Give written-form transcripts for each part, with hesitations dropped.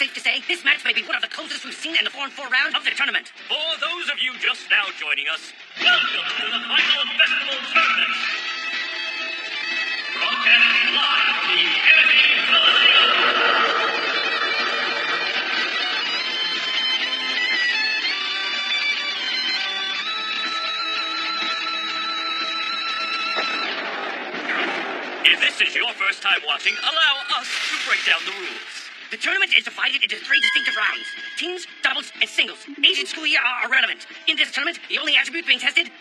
safe to say this match may be one of the closest we've seen in the 4-on-4 round of the tournament. For those of you just now joining us, welcome to the final festival tournament. Broadcasting live from the Kennedy Coliseum. If this is your first time watching, allow us to break down the rules. The tournament is divided into 3 distinctive rounds. Teams, doubles, and singles. Age and school year are irrelevant. In this tournament, the only attribute being tested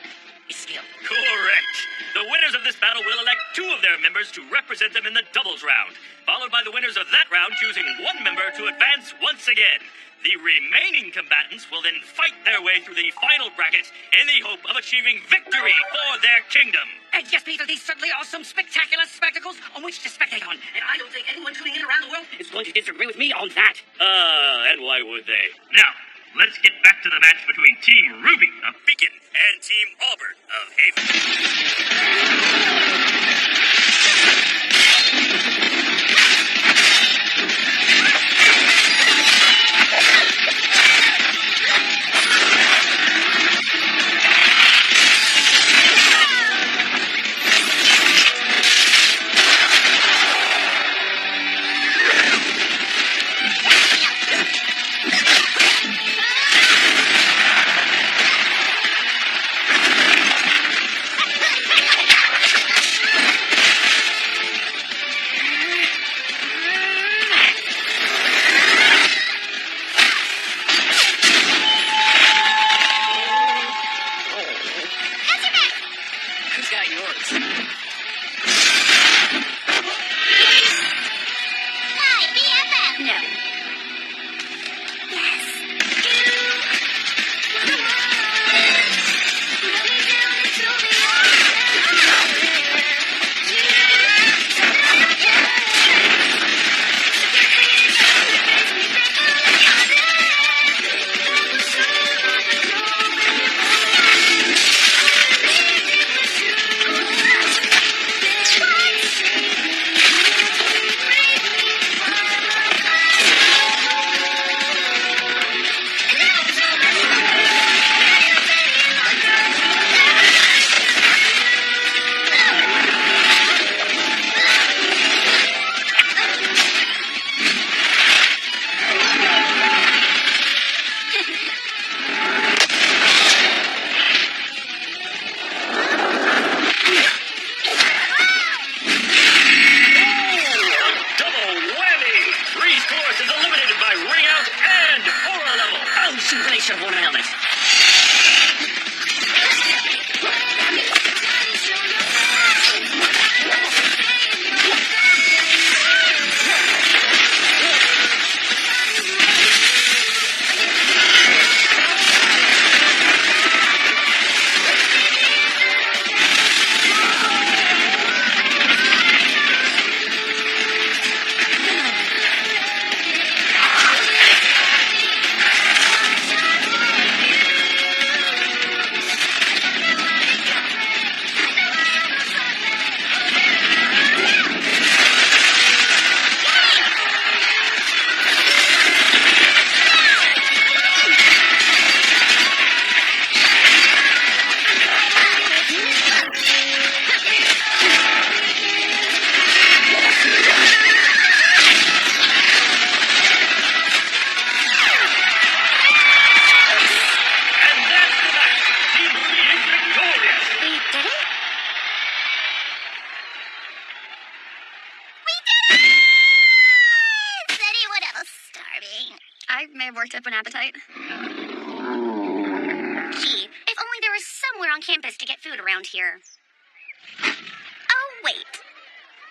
is skill. Correct. The winners of this battle will elect 2 of their members to represent them in the doubles round, followed by the winners of that round choosing 1 member to advance once again. The remaining combatants will then fight their way through the final bracket in the hope of achieving victory for their kingdom. And yes, Peter, these certainly are some spectacular spectacles on which to spectate on. And I don't think anyone tuning in around the world is going to disagree with me on that. And why would they? Now, let's get back to the match between Team Rwby of Beacon and Team Auburn of Haven. I may have worked up an appetite. Gee, if only there was somewhere on campus to get food around here. Oh, wait.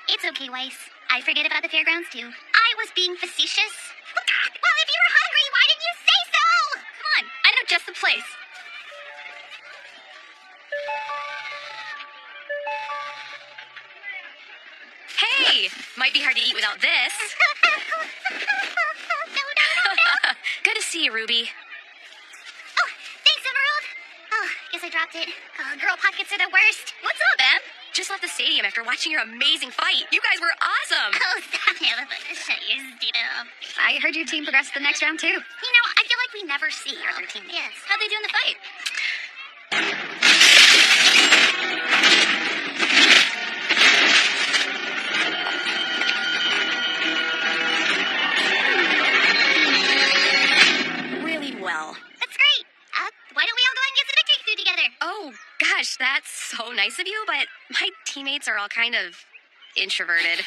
It's okay, Weiss. I forget about the fairgrounds, too. I was being facetious. Well, if you were hungry, why didn't you say so? Come on, I know just the place. Hey, might be hard to eat without this. No. Good to see you, Rwby. Oh, thanks, Emerald. Oh, guess I dropped it. Oh, girl pockets are the worst. What's up, Em? just left the stadium after watching your amazing fight. You guys were awesome. Oh, stop it. Shut your stupid up. I heard your team progressed to the next round, too. You know, I feel like we never see our other teammates. Yes. How'd they do in the fight? Really well. That's great. Why don't we all go out and get some victory food together? Oh, gosh, that's so nice of you, but my teammates are all kind of introverted.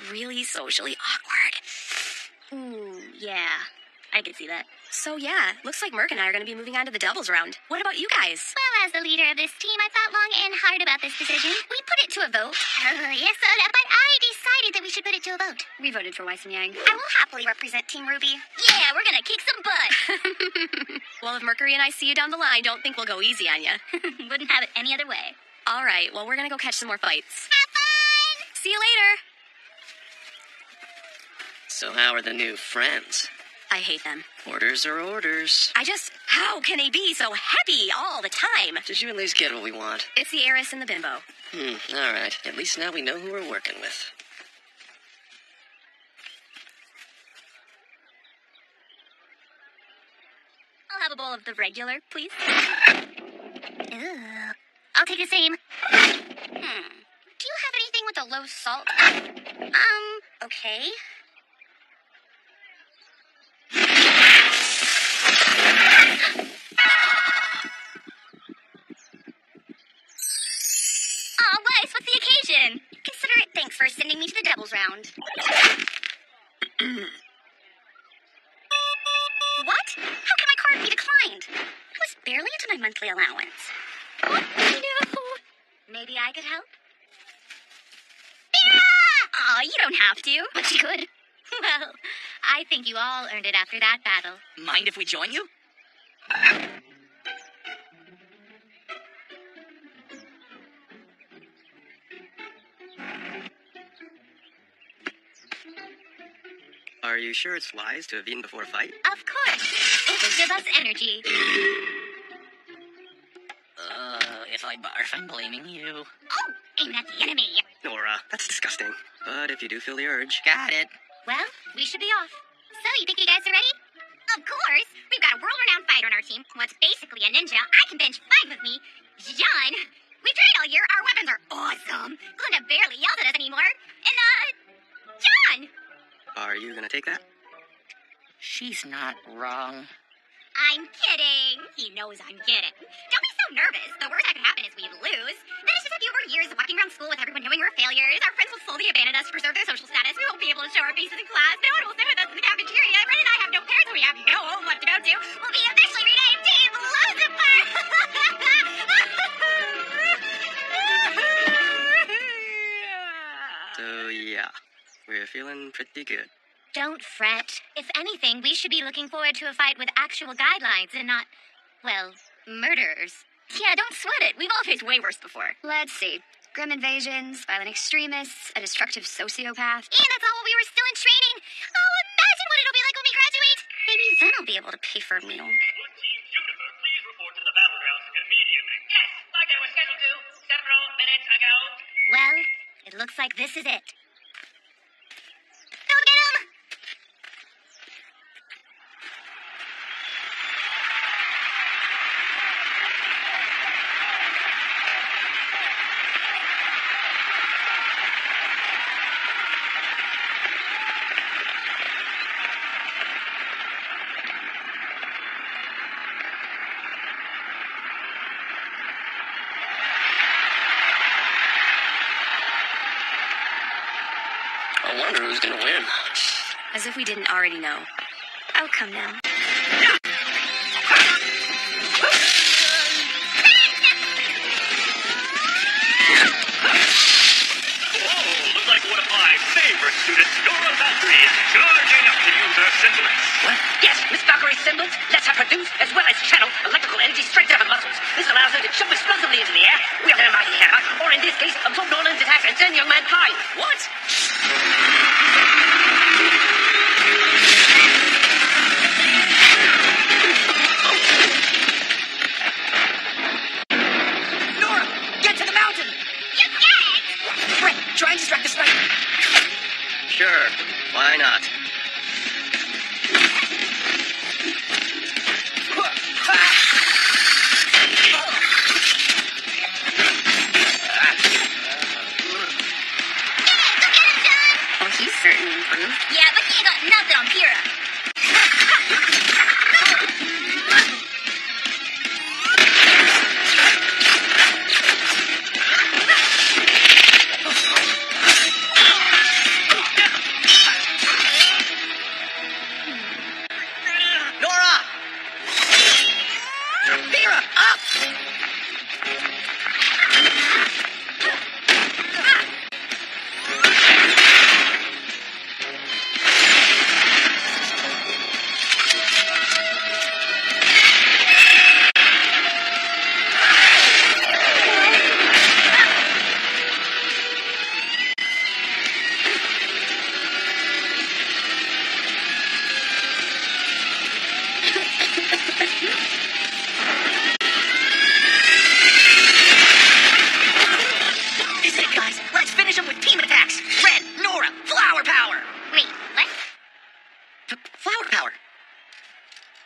Really socially awkward. Ooh, yeah. I could see that. So yeah, looks like Merc and I are going to be moving on to the doubles round. What about you guys? Well, as the leader of this team, I thought long and hard about this decision. We put it to a vote. Yes, but I decided that we should put it to a vote. We voted for Weiss and Yang. I will happily represent Team Rwby. Yeah, we're gonna kick some butt. Well, if Mercury and I see you down the line, don't think we'll go easy on you. Wouldn't have it any other way. All right, well, we're going to go catch some more fights. Have fun! See you later. So how are the new friends? I hate them. Orders are orders. How can they be so happy all the time? Did you at least get what we want? It's the heiress and the bimbo. All right. At least now we know who we're working with. I'll have a bowl of the regular, please. Ugh. I'll take the same. Do you have anything with a low salt? Okay. Aw, Weiss, what's the occasion? Consider it thanks for sending me to the doubles round. What? How can my card be declined? It was barely into my monthly allowance. No. Maybe I could help? Aw, you don't have to. But you could. Well, I think you all earned it after that battle. Mind if we join you? Are you sure it's wise to have eaten before a fight? Of course. It will give us energy. If I barf, I'm blaming you. Oh, aim at the enemy. Nora, that's disgusting. But if you do feel the urge... Got it. Well, we should be off. So, you think you guys are ready? Of course. We've got a world-renowned fighter on our team. What's basically a ninja. I can bench 5 with me. John. We've trained all year. Our weapons are awesome. Glenda barely yells at us anymore. And, John! Are you gonna take that? She's not wrong. I'm kidding. He knows I'm kidding. Don't be so nervous. The worst that could happen is we lose. Then it's just a few more years of walking around school with everyone knowing we're failures. Our friends will slowly abandon us to preserve their social status. We won't be able to show our faces in class. No one will sit with us in the cafeteria. Ren and I have no parents. We have no home left to go to. We'll be officially renamed Team Lucifer. So, yeah. We're feeling pretty good. Don't fret. If anything, we should be looking forward to a fight with actual guidelines and not, well, murderers. Yeah, don't sweat it. We've all faced way worse before. Let's see. Grim invasions, violent extremists, a destructive sociopath. And that's all while we were still in training. Oh, imagine what it'll be like when we graduate. Maybe then I'll be able to pay for a meal. Would Team Juniper please report to the battlegrounds immediately? Yes, like I was scheduled to several minutes ago. Well, it looks like this is it. Go get him! I wonder who's gonna win. As if we didn't already know. Oh, come now. Looks like one of my favorite students, Nora Valkyrie, is charging up to use her semblance. What? Yes, Miss Valkyrie's semblance lets her produce as well as channel electrical energy straight to her muscles. This allows her to jump explosively into the air, wield her mighty hammer, or in this case, absorb Nolan's attacks and send young man flying. What? Why not? Oh, he's certainly improved. Yeah, but he ain't got nothing on Pyrrha. Nora! Vera, up! This is it, guys. Let's finish them with team attacks. Ren, Nora, flower power. Wait, what? Flower power.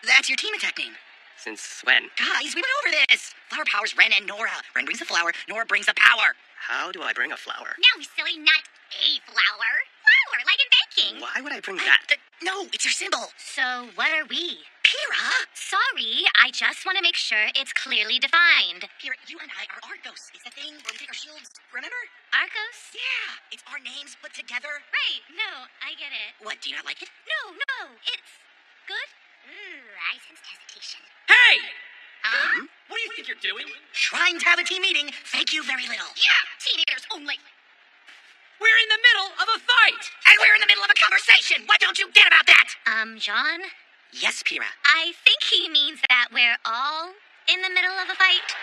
That's your team attack name. Since when? Guys, we went over this. Flower power's Ren and Nora. Ren brings the flower, Nora brings the power. How do I bring a flower? No, silly, not a flower. Flower, like in baking. Why would I bring that? No, it's your symbol. So, what are we? Pyrrha? Sorry, I just want to make sure it's clearly defined. Pyrrha, you and I are Argos. It's the thing where we take our shields. Remember? Arcos? Yeah, it's our names put together. Right, no, I get it. What, do you not like it? No, it's good. Ooh, I sense hesitation. Hey! Huh? What do you think you're doing? Trying to have a team meeting. Thank you very little. Yeah, teenagers only. We're in the middle of a fight! And we're in the middle of a conversation. What don't you get about that? John? Yes, Pyrrha. I think he means that we're all in the middle of a fight.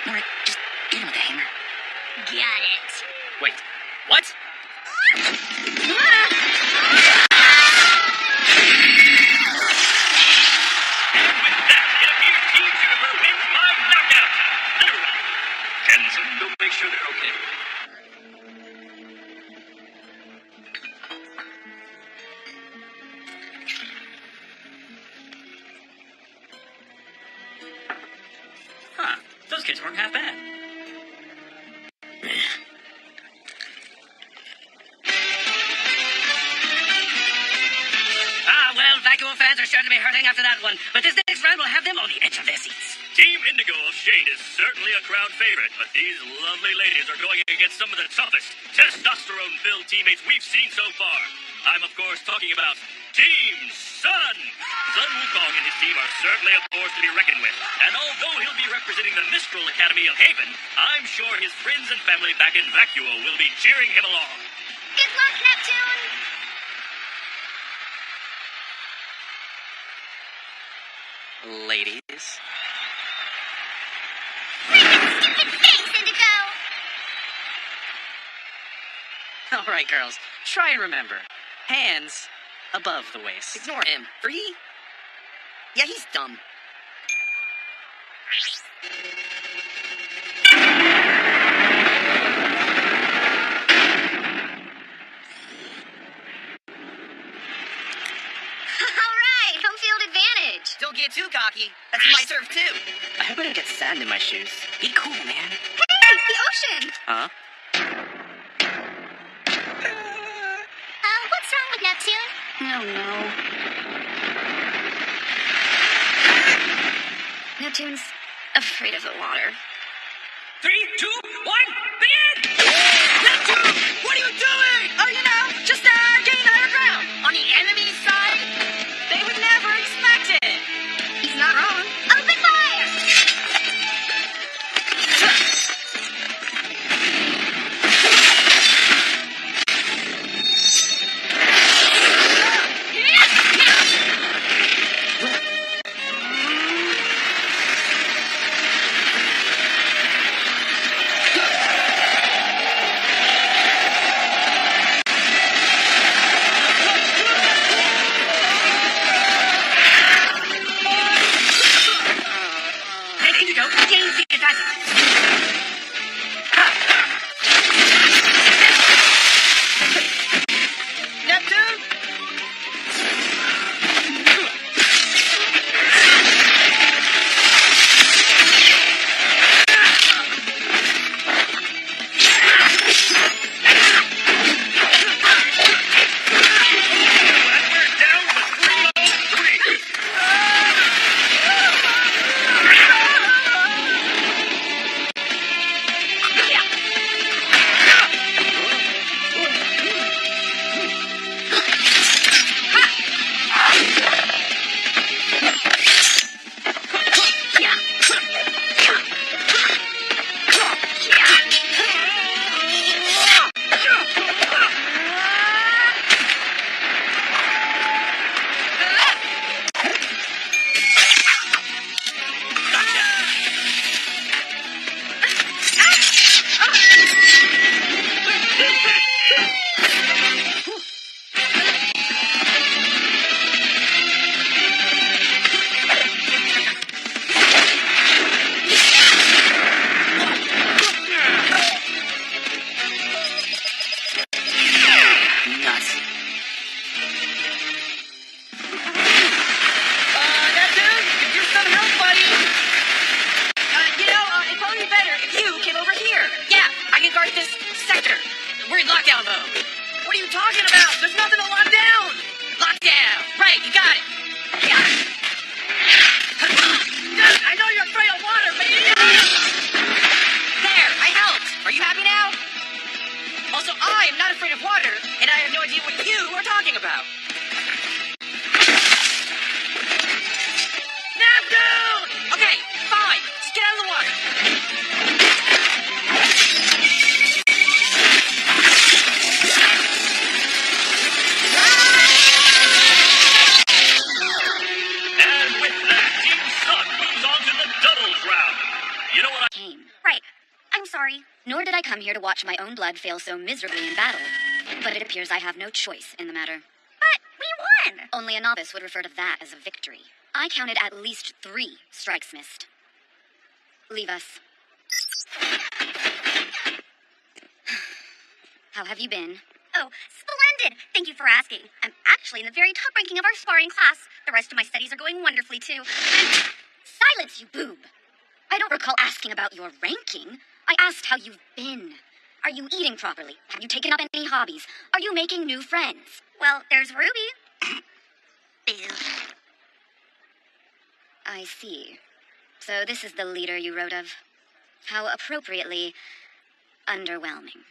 Nora, just get him with the hammer. Got it. Wait, what? With that, it appears Team Juniper wins by knockout. Literally. Can someone go make sure they're okay? Huh, those kids weren't half bad. Well, Vacuum fans are sure to be hurting after that one. But this next round will have them on the edge of their seats. Team Indigo of Shade is certainly a crowd favorite, but these lovely ladies are going against some of the toughest, testosterone-filled teammates we've seen so far. I'm, of course, talking about Team Sun. Sun Wukong and his team are certainly a force to be reckoned with. And although he'll be representing the Mistral Academy of Haven, I'm sure his friends and family back in Vacuo will be cheering him along. Good luck, Neptune. Ladies. Stupid face, Indigo. All right, girls. Try and remember. Hands above the waist. Ignore him. Free? Yeah, he's dumb. All right, home field advantage. Don't get too cocky. That's my serve, too. I hope I don't get sand in my shoes. Be cool, man. Hey, the ocean. Huh? What's wrong with Neptune? Oh no. Neptune's afraid of the water. 3, 2, 1, begin! Neptune! What are you doing? Oh, just getting higher ground. On the enemy side? They would never expect it. He's not wrong. Open fire! sector. We're in lockdown mode. What are you talking about? There's nothing to lock down. Lockdown. Right, you got it. I know you're afraid of water, but there, I helped. Are you happy now? Also, I am not afraid of water, and I have no idea what you are talking about. Neptune! Okay, fine. Just get out of the water. And with that, Team Suck moves on to the doubles round. You know what I... Came. Right. I'm sorry. Nor did I come here to watch my own blood fail so miserably in battle. But it appears I have no choice in the matter. But we won! Only a novice would refer to that as a victory. I counted at least 3 strikes missed. Leave us. How have you been? Oh, splendid! Thank you for asking. I'm actually in the very top ranking of our sparring class. The rest of my studies are going wonderfully, too. And Silence, you boob! I don't recall asking about your ranking. I asked how you've been. Are you eating properly? Have you taken up any hobbies? Are you making new friends? well, there's Rwby. Boo. I see. So this is the leader you wrote of. How appropriately underwhelming.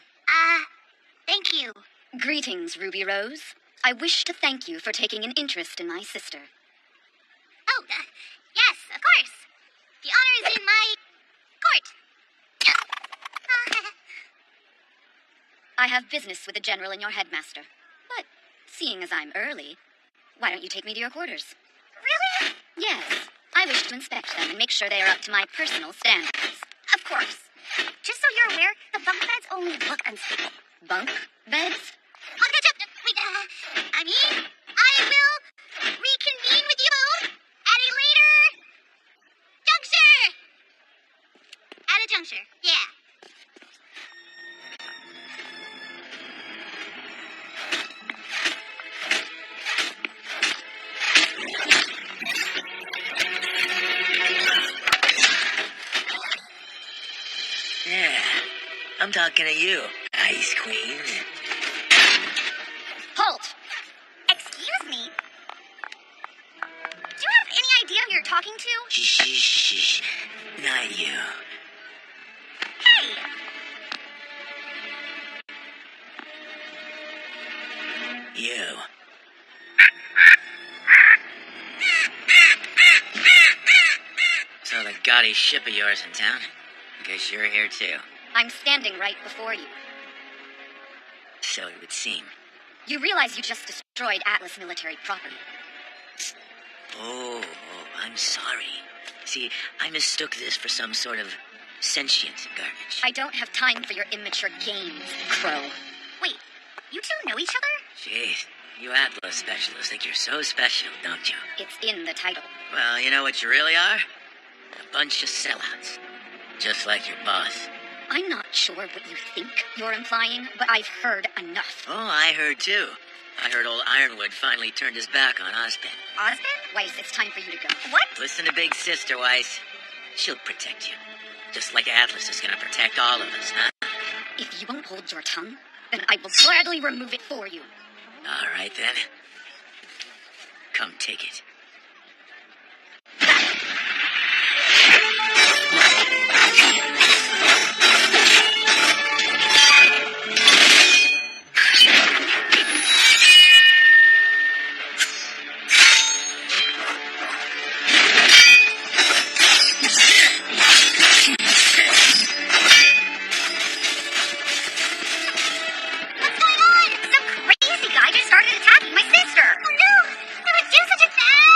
Thank you. Greetings, Ruby Rose. I wish to thank you for taking an interest in my sister. Oh, yes, of course. The honor is in my court. I have business with the general and your headmaster. But seeing as I'm early, why don't you take me to your quarters? Really? Yes, I wish to inspect them and make sure they are up to my personal standards. Of course. Just so you're aware, the bunk beds only look unstable. Bunk beds? I mean, I will reconvene with you at a later juncture. At a juncture, yeah. Yeah, I'm talking to you, Ice Queen. Halt! Excuse me. Do you have any idea who you're talking to? Shh, not you. Hey! You. So the gaudy ship of yours in town? Guess you're here too. I'm standing right before you. So it would seem. You realize you just destroyed Atlas military property. Oh, I'm sorry. See, I mistook this for some sort of sentient garbage. I don't have time for your immature games, Crow. Wait, you two know each other? Jeez, you Atlas specialists think you're so special, don't you? It's in the title. Well, you know what you really are? A bunch of sellouts. Just like your boss. I'm not sure what you think you're implying, but I've heard enough. Oh, I heard too. I heard old Ironwood finally turned his back on Ozpin. Ozpin? Weiss, it's time for you to go. What? Listen to Big Sister, Weiss. She'll protect you. Just like Atlas is gonna protect all of us, huh? If you won't hold your tongue, then I will gladly remove it for you. All right, then. Come take it. What's going on? Some crazy guy just started attacking my sister. Oh no! I would do such a thing!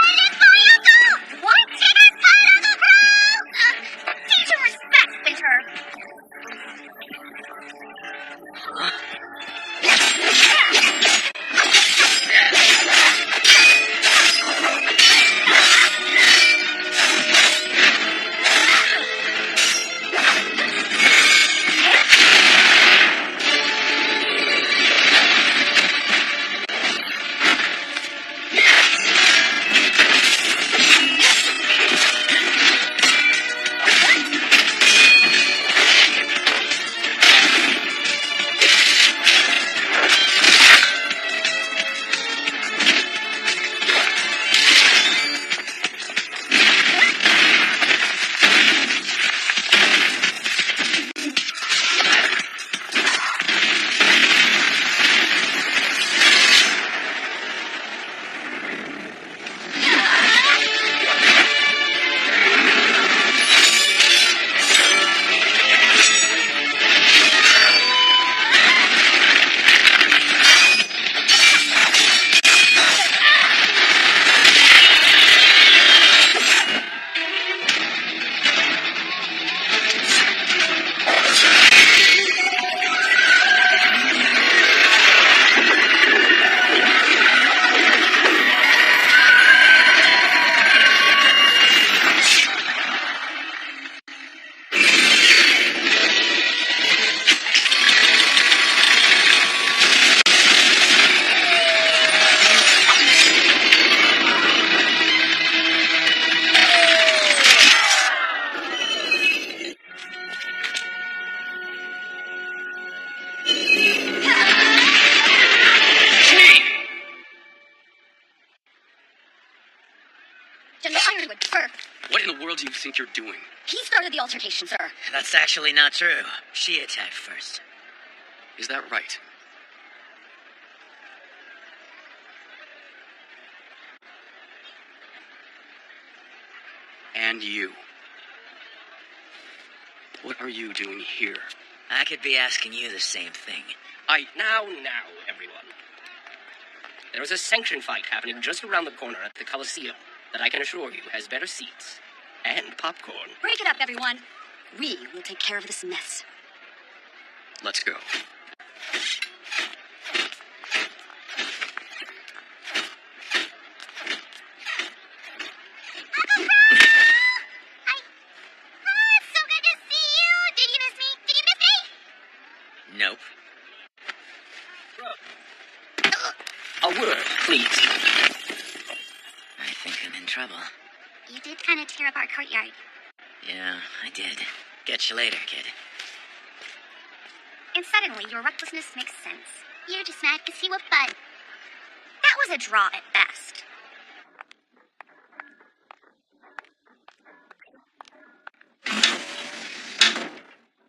think you're doing? He started the altercation, sir. That's actually not true. She attacked first. Is that right? And you. What are you doing here? I could be asking you the same thing. Now, everyone. There is a sanctioned fight happening just around the corner at the Coliseum that I can assure you has better seats. And popcorn. Break it up, everyone. We will take care of this mess. Let's go. So good to see you. Did you miss me? Did you miss me? Nope. A word, please. I think I'm in trouble. You did kind of tear up our courtyard. Yeah, I did. Get you later, kid. And suddenly, your recklessness makes sense. You're just mad because he whooped butt. That was a draw at best.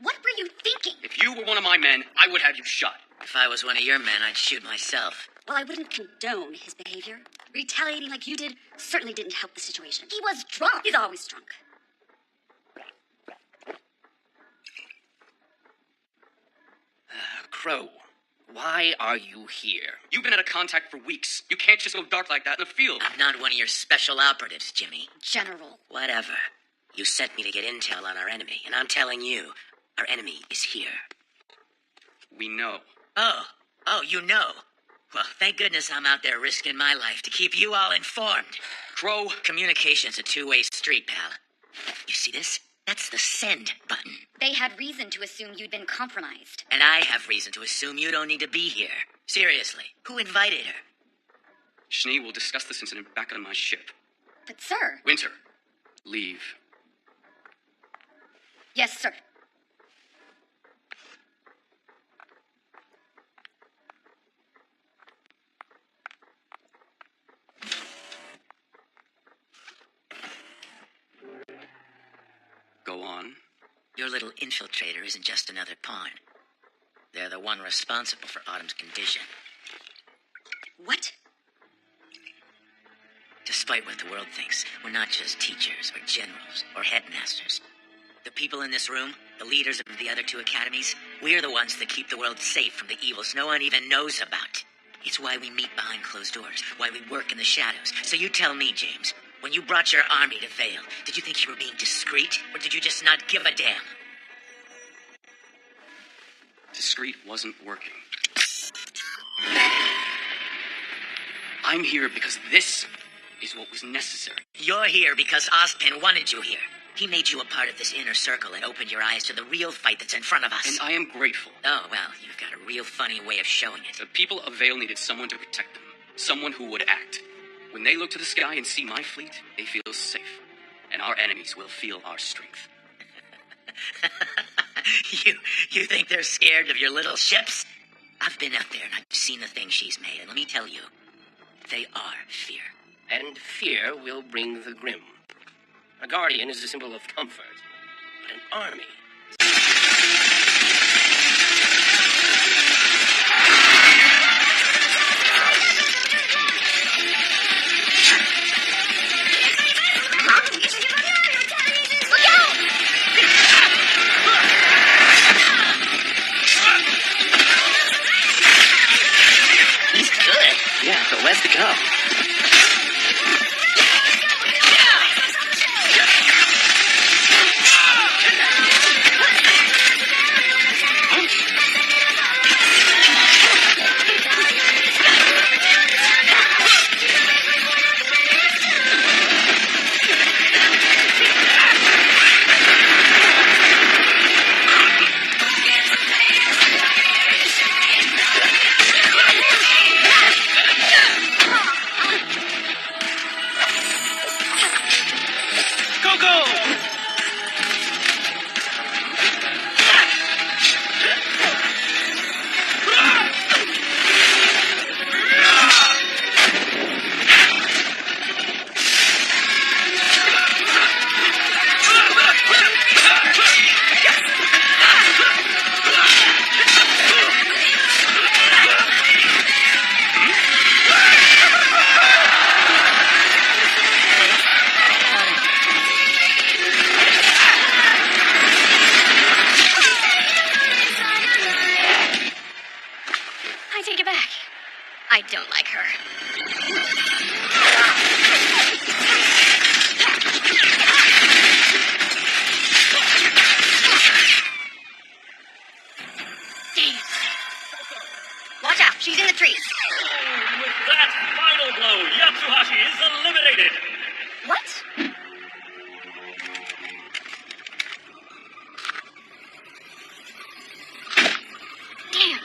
What were you thinking? If you were one of my men, I would have you shot. If I was one of your men, I'd shoot myself. Well, I wouldn't condone his behavior. Retaliating like you did certainly didn't help the situation. He was drunk. He's always drunk. Crow, why are you here? You've been out of contact for weeks. You can't just go dark like that in the field. I'm not one of your special operatives, Jimmy. General. Whatever. You sent me to get intel on our enemy, and I'm telling you, our enemy is here. We know. Oh, you know. Well, thank goodness I'm out there risking my life to keep you all informed. Crow. Communication's a two-way street, pal. You see this? That's the send button. They had reason to assume you'd been compromised. And I have reason to assume you don't need to be here. Seriously, who invited her? Schnee will discuss this incident back on my ship. But, sir. Winter, leave. Yes, sir. Go on. Your little infiltrator isn't just another pawn. They're the one responsible for Autumn's condition. What? Despite what the world thinks, we're not just teachers or generals or headmasters. The people in this room, the leaders of the other two academies, we're the ones that keep the world safe from the evils no one even knows about. It's why we meet behind closed doors, why we work in the shadows. So you tell me, James, when you brought your army to Vale, did you think you were being discreet, or did you just not give a damn? Discreet wasn't working. I'm here because this is what was necessary. You're here because Ozpin wanted you here. He made you a part of this inner circle and opened your eyes to the real fight that's in front of us. And I am grateful. Oh, well, you've got a real funny way of showing it. The people of Vale needed someone to protect them. Someone who would act. When they look to the sky and see my fleet, they feel safe. And our enemies will feel our strength. You think they're scared of your little ships? I've been out there and I've seen the things she's made, and let me tell you, they are fear. And fear will bring the grim. A guardian is a symbol of comfort, but an army... He's good. Yeah, but where's the go? I don't like her. Watch out, she's in the trees. With that final blow, Yatsuhashi is eliminated. What? Damn.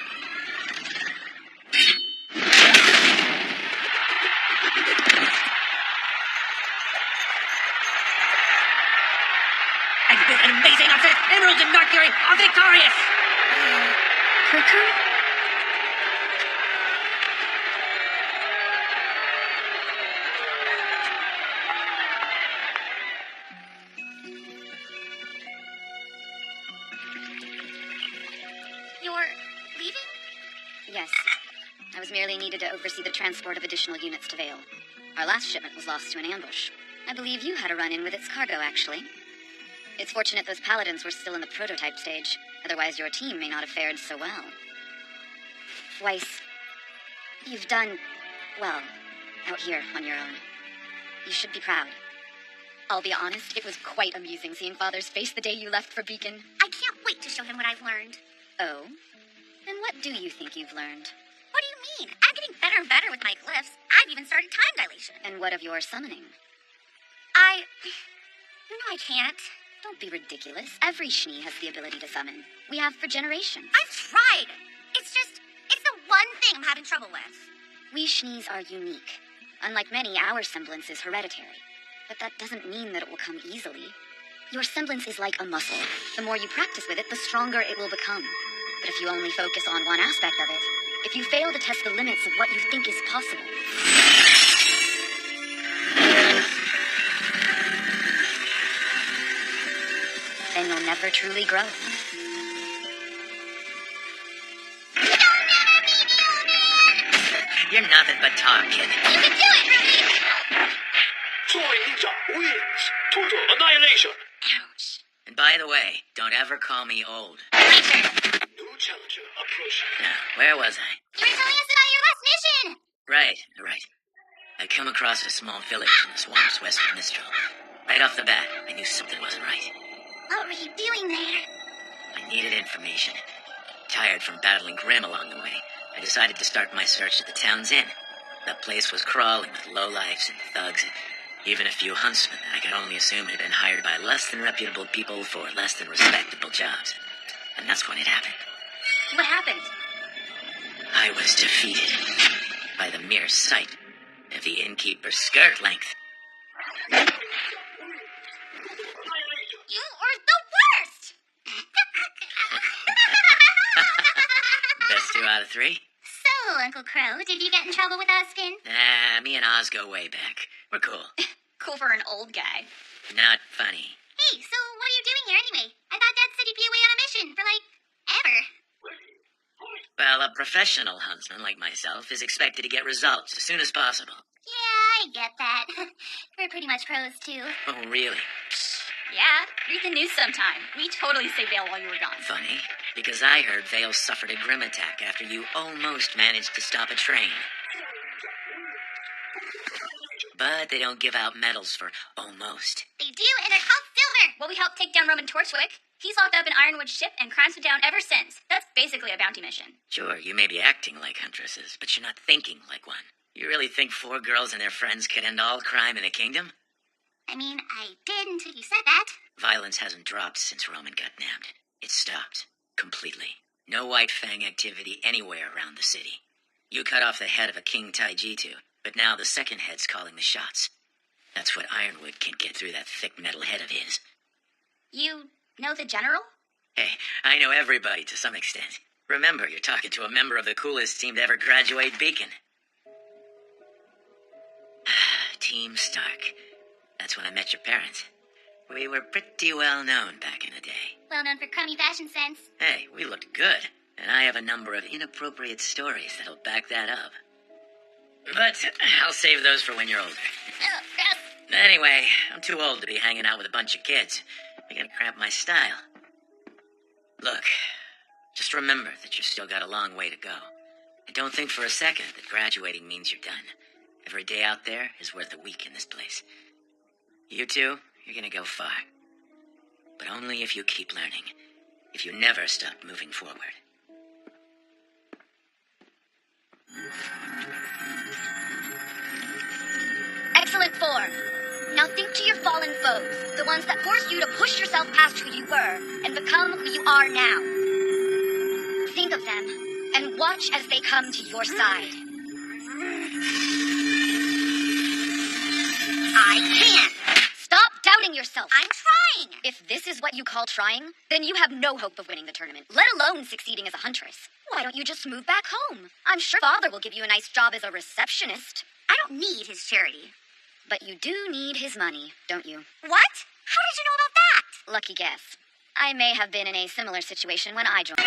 And with an amazing upset, Emerald and Mercury are victorious! Mercury? You're leaving? Yes. I was merely needed to oversee the transport of additional units to Vale. Our last shipment was lost to an ambush. I believe you had a run-in with its cargo, actually. It's fortunate those paladins were still in the prototype stage. Otherwise, your team may not have fared so well. Weiss, you've done well out here on your own. You should be proud. I'll be honest, it was quite amusing seeing Father's face the day you left for Beacon. I can't wait to show him what I've learned. Oh? And what do you think you've learned? What do you mean? I'm getting better and better with my glyphs. I've even started time dilation. And what of your summoning? No, I can't. Don't be ridiculous. Every Schnee has the ability to summon. We have for generations. I've tried. It's the one thing I'm having trouble with. We Schnees are unique. Unlike many, our semblance is hereditary. But that doesn't mean that it will come easily. Your semblance is like a muscle. The more you practice with it, the stronger it will become. But if you only focus on one aspect of it, if you fail to test the limits of what you think is possible, then you'll never truly grow. You're nothing but talk, kid. You can do it, Rwby! 作为队长 wins total annihilation. Ouch. And by the way, don't ever call me old. New challenger approaching. Now, where was I? You were telling us about your last mission! Right. I come across a small village in the swamps west of Mistral. Right off the bat, I knew something wasn't right. What were you doing there? I needed information. Tired from battling Grim along the way, I decided to start my search at the town's inn. The place was crawling with lowlifes and thugs, and even a few huntsmen that I could only assume had been hired by less than reputable people for less than respectable jobs. And that's when it happened. What happened? I was defeated by the mere sight of the innkeeper's skirt length. You are the worst! Best 2 out of 3? So, Uncle Crow, did you get in trouble with Ozpin? Nah, me and Oz go way back. We're cool. Cool for an old guy. Not funny. Hey, so what are you doing here anyway? I thought Dad said he'd be away on a mission for, ever. Well, a professional huntsman like myself is expected to get results as soon as possible. Yeah, I get that. We're pretty much pros, too. Oh, really? Yeah, read the news sometime. We totally saved Vale while you were gone. Funny, because I heard Vale suffered a Grim attack after you almost managed to stop a train. But they don't give out medals for almost. They do, and they're called silver. Well, we helped take down Roman Torchwick. He's locked up in Ironwood's ship, and crimes been down ever since. That's basically a bounty mission. Sure, you may be acting like huntresses, but you're not thinking like one. You really think 4 girls and their friends could end all crime in the kingdom? I mean, I did until you said that. Violence hasn't dropped since Roman got nabbed. It's stopped. Completely. No White Fang activity anywhere around the city. You cut off the head of a King Taijitu, but now the second head's calling the shots. That's what Ironwood can't get through that thick metal head of his. You know the general? Hey, I know everybody to some extent. Remember, you're talking to a member of the coolest team to ever graduate Beacon. Team Stark. That's when I met your parents. We were pretty well known back in the day. Well known for crummy fashion sense. Hey, we looked good, and I have a number of inappropriate stories that'll back that up. But I'll save those for when you're older. Oh, gross. Anyway, I'm too old to be hanging out with a bunch of kids. They're gonna cramp my style. Look, just remember that you've still got a long way to go. And don't think for a second that graduating means you're done. Every day out there is worth a week in this place. You two, you're gonna go far. But only if you keep learning. If you never stop moving forward. Excellent form. Now think to your fallen foes, the ones that forced you to push yourself past who you were and become who you are now. Think of them and watch as they come to your side. I can't. Stop doubting yourself. I'm trying. If this is what you call trying, then you have no hope of winning the tournament, let alone succeeding as a huntress. Why don't you just move back home? I'm sure Father will give you a nice job as a receptionist. I don't need his charity. But you do need his money, don't you? What? How did you know about that? Lucky guess. I may have been in a similar situation when I joined.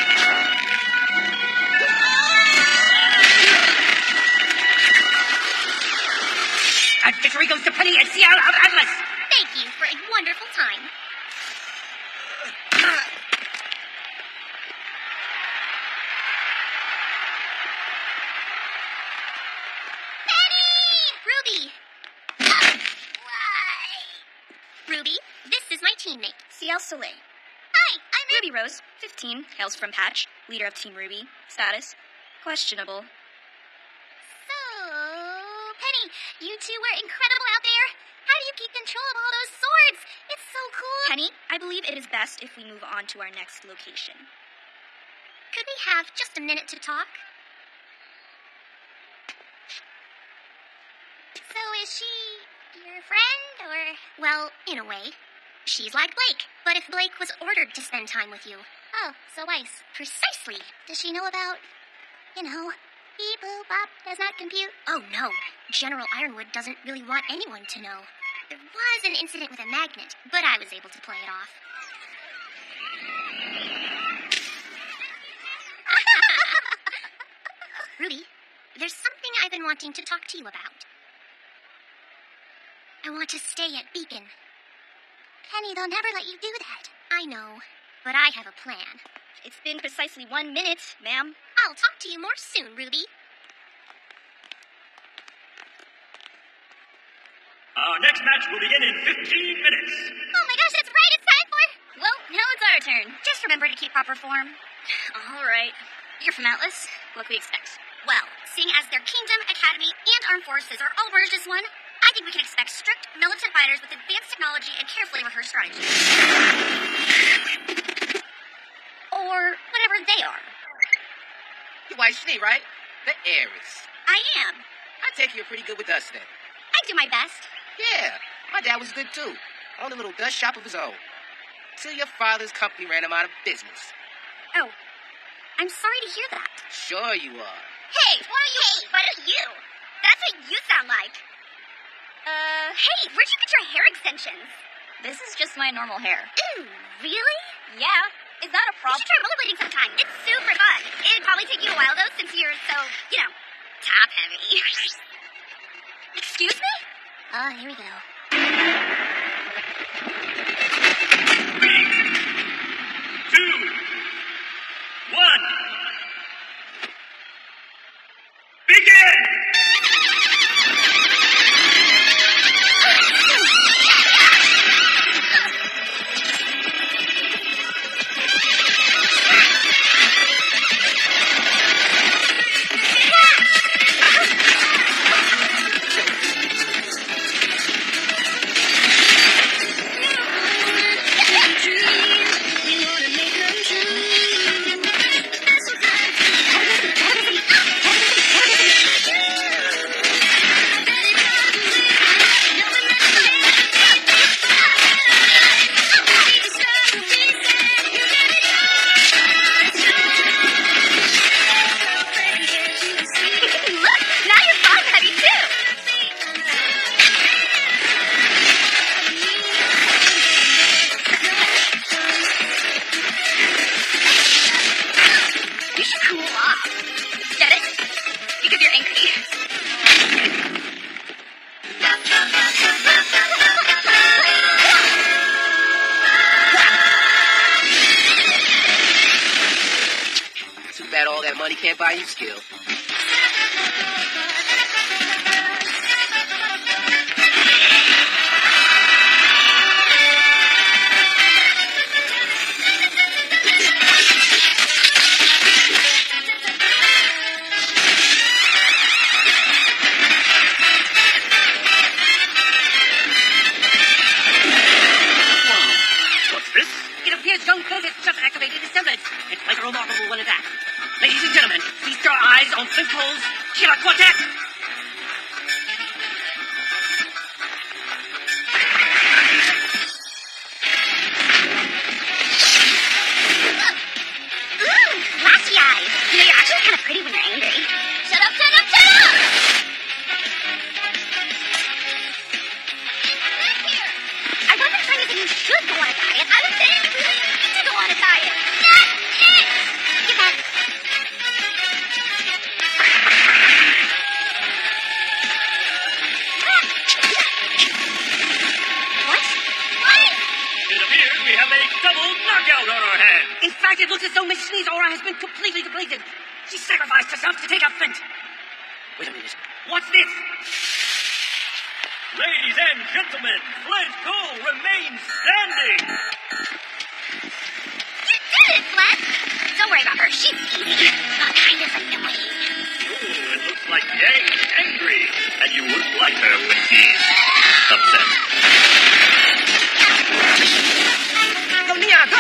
And victory goes to Penny and Sierra of Atlas. Thank you for a wonderful time. Rwby! Rwby, this is my teammate, CL Soleil. Hi, I'm Rwby Rose, 15, hails from Patch, leader of Team Rwby. Status, questionable. So, Penny, you two were incredible out there. How do you keep control of all those swords? It's so cool. Penny, I believe it is best if we move on to our next location. Could we have just a minute to talk? So is she your friend, or... Well, in a way. She's like Blake, but if Blake was ordered to spend time with you. Oh, so Weiss. Precisely. Does she know about, beep, boop, bop, does not compute? Oh, no. General Ironwood doesn't really want anyone to know. There was an incident with a magnet, but I was able to play it off. Rwby, there's something I've been wanting to talk to you about. I want to stay at Beacon. Penny, they'll never let you do that. I know, but I have a plan. It's been precisely 1 minute, ma'am. I'll talk to you more soon, Rwby. Our next match will begin in 15 minutes. Oh my gosh, that's right, it's time for... Well, now it's our turn. Just remember to keep proper form. All right. You're from Atlas. What can we expect? Well, seeing as their kingdom, academy, and armed forces are all merged as one, I think we can expect strict, militant fighters with advanced technology and carefully rehearsed strategy. Or whatever they are. You YC, right? The heiress. I am. I take you're pretty good with us then. I do my best. Yeah, my dad was good too. Owned a little dust shop of his own. Till your father's company ran him out of business. Oh, I'm sorry to hear that. Sure you are. Hey, what are you? That's what you sound like. Hey, where'd you get your hair extensions? This is just my normal hair. Ooh, really? Yeah. Is that a You problem? should try rollerblading sometime. It's super fun. It'd probably take you a while, though, since you're so, top heavy. Excuse me? Oh, here we go. 3, 2, 1. Begin! Too bad all that money can't buy you skill. Ladies and gentlemen, feast your eyes on Finkhole's Killer Quartet. Ooh, flashy eyes. You know, you're actually kind of pretty when you're angry. Shut up, shut up, shut up! I wasn't trying to say you should go on a diet. I was saying you really need to go on a diet. Get back. What? What? It appears we have a double knockout on our hands. In fact, it looks as though Miss Snee's aura has been completely depleted. She sacrificed herself to take out Flint. Wait a minute. What's this? Ladies and gentlemen, Flint Cole remains standing. You did it, Flint! Don't worry about her. She's easy, but kind of annoying. Ooh, it looks like Yang is angry, and you wouldn't like her when she's upset. Go, Neon, go!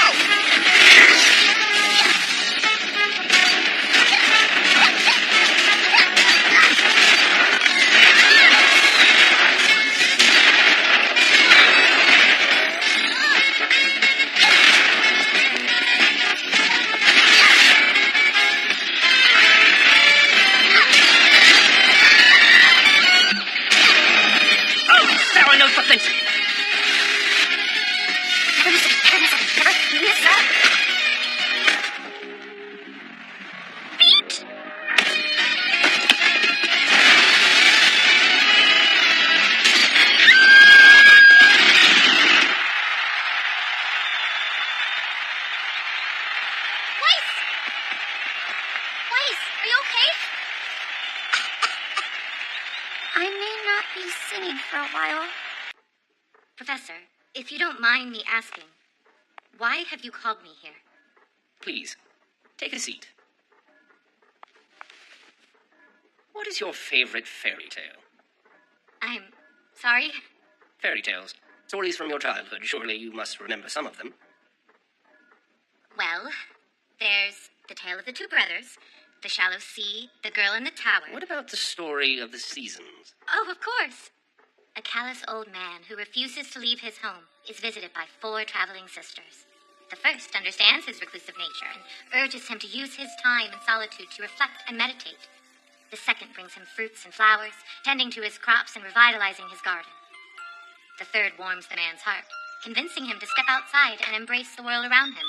Oh, sour note for Flint. Never miss up. Beat! Weiss! Weiss, are you okay? I may not be singing for a while. Professor, if you don't mind me asking, why have you called me here? Please, take a seat. What is your favorite fairy tale? I'm sorry? Fairy tales. Stories from your childhood. Surely you must remember some of them. Well, there's The Tale of the Two Brothers, The Shallow Sea, The Girl in the Tower. What about the story of the seasons? Oh, of course. A callous old man who refuses to leave his home is visited by 4 traveling sisters. The first understands his reclusive nature and urges him to use his time in solitude to reflect and meditate. The second brings him fruits and flowers, tending to his crops and revitalizing his garden. The third warms the man's heart, convincing him to step outside and embrace the world around him.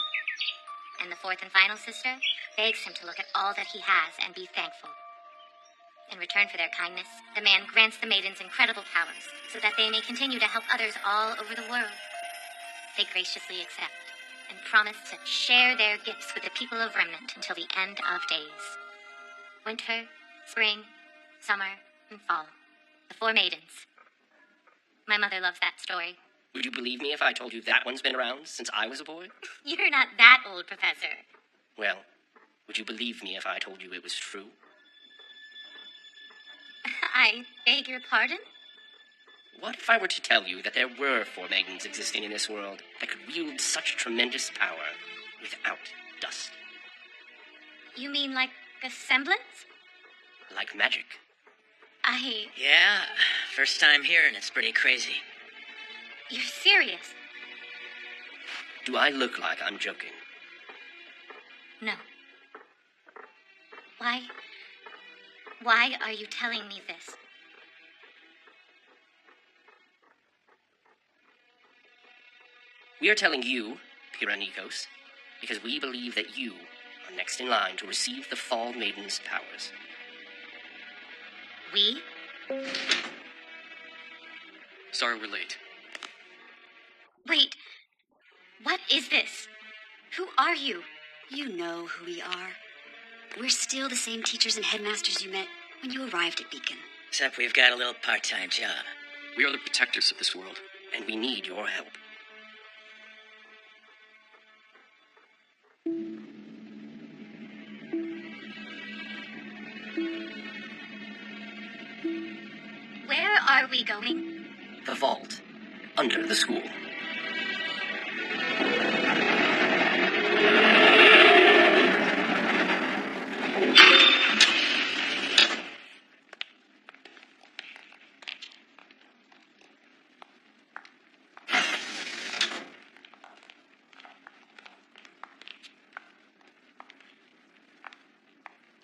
And the fourth and final sister begs him to look at all that he has and be thankful. In return for their kindness, the man grants the maidens incredible powers so that they may continue to help others all over the world. They graciously accept and promise to share their gifts with the people of Remnant until the end of days. Winter, spring, summer, and fall. The 4 maidens. My mother loves that story. Would you believe me if I told you that one's been around since I was a boy? You're not that old, Professor. Well, would you believe me if I told you it was true? I beg your pardon? What if I were to tell you that there were 4 maidens existing in this world that could wield such tremendous power without dust? You mean like a semblance? Like magic. Yeah, first time hearing it's pretty crazy. You're serious? Do I look like I'm joking? No. Why are you telling me this? We are telling you, Piranikos, because we believe that you are next in line to receive the Fall Maiden's powers. We? Sorry we're late. Wait, what is this? Who are you? You know who we are. We're still the same teachers and headmasters you met when you arrived at Beacon. Except we've got a little part-time job. We are the protectors of this world. And we need your help. Where are we going? The vault. Under the school.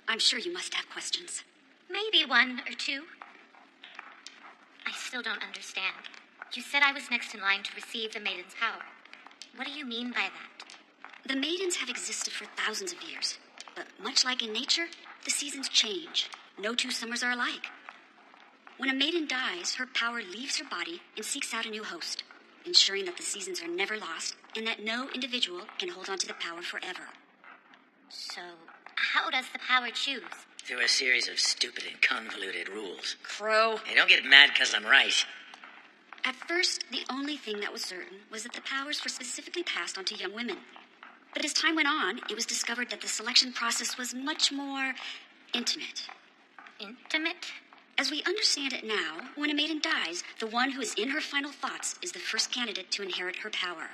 I'm sure you must have questions. Maybe one or two. I still don't understand. You said I was next in line to receive the Maiden's power. What do you mean by that? The Maidens have existed for thousands of years. But much like in nature, the seasons change. No two summers are alike. When a maiden dies, her power leaves her body and seeks out a new host, ensuring that the seasons are never lost and that no individual can hold on to the power forever. So, how does the power choose? Through a series of stupid and convoluted rules. Crow. Hey, don't get mad because I'm right. At first, the only thing that was certain was that the powers were specifically passed on to young women. But as time went on, it was discovered that the selection process was much more intimate. Intimate? As we understand it now, when a maiden dies, the one who is in her final thoughts is the first candidate to inherit her power.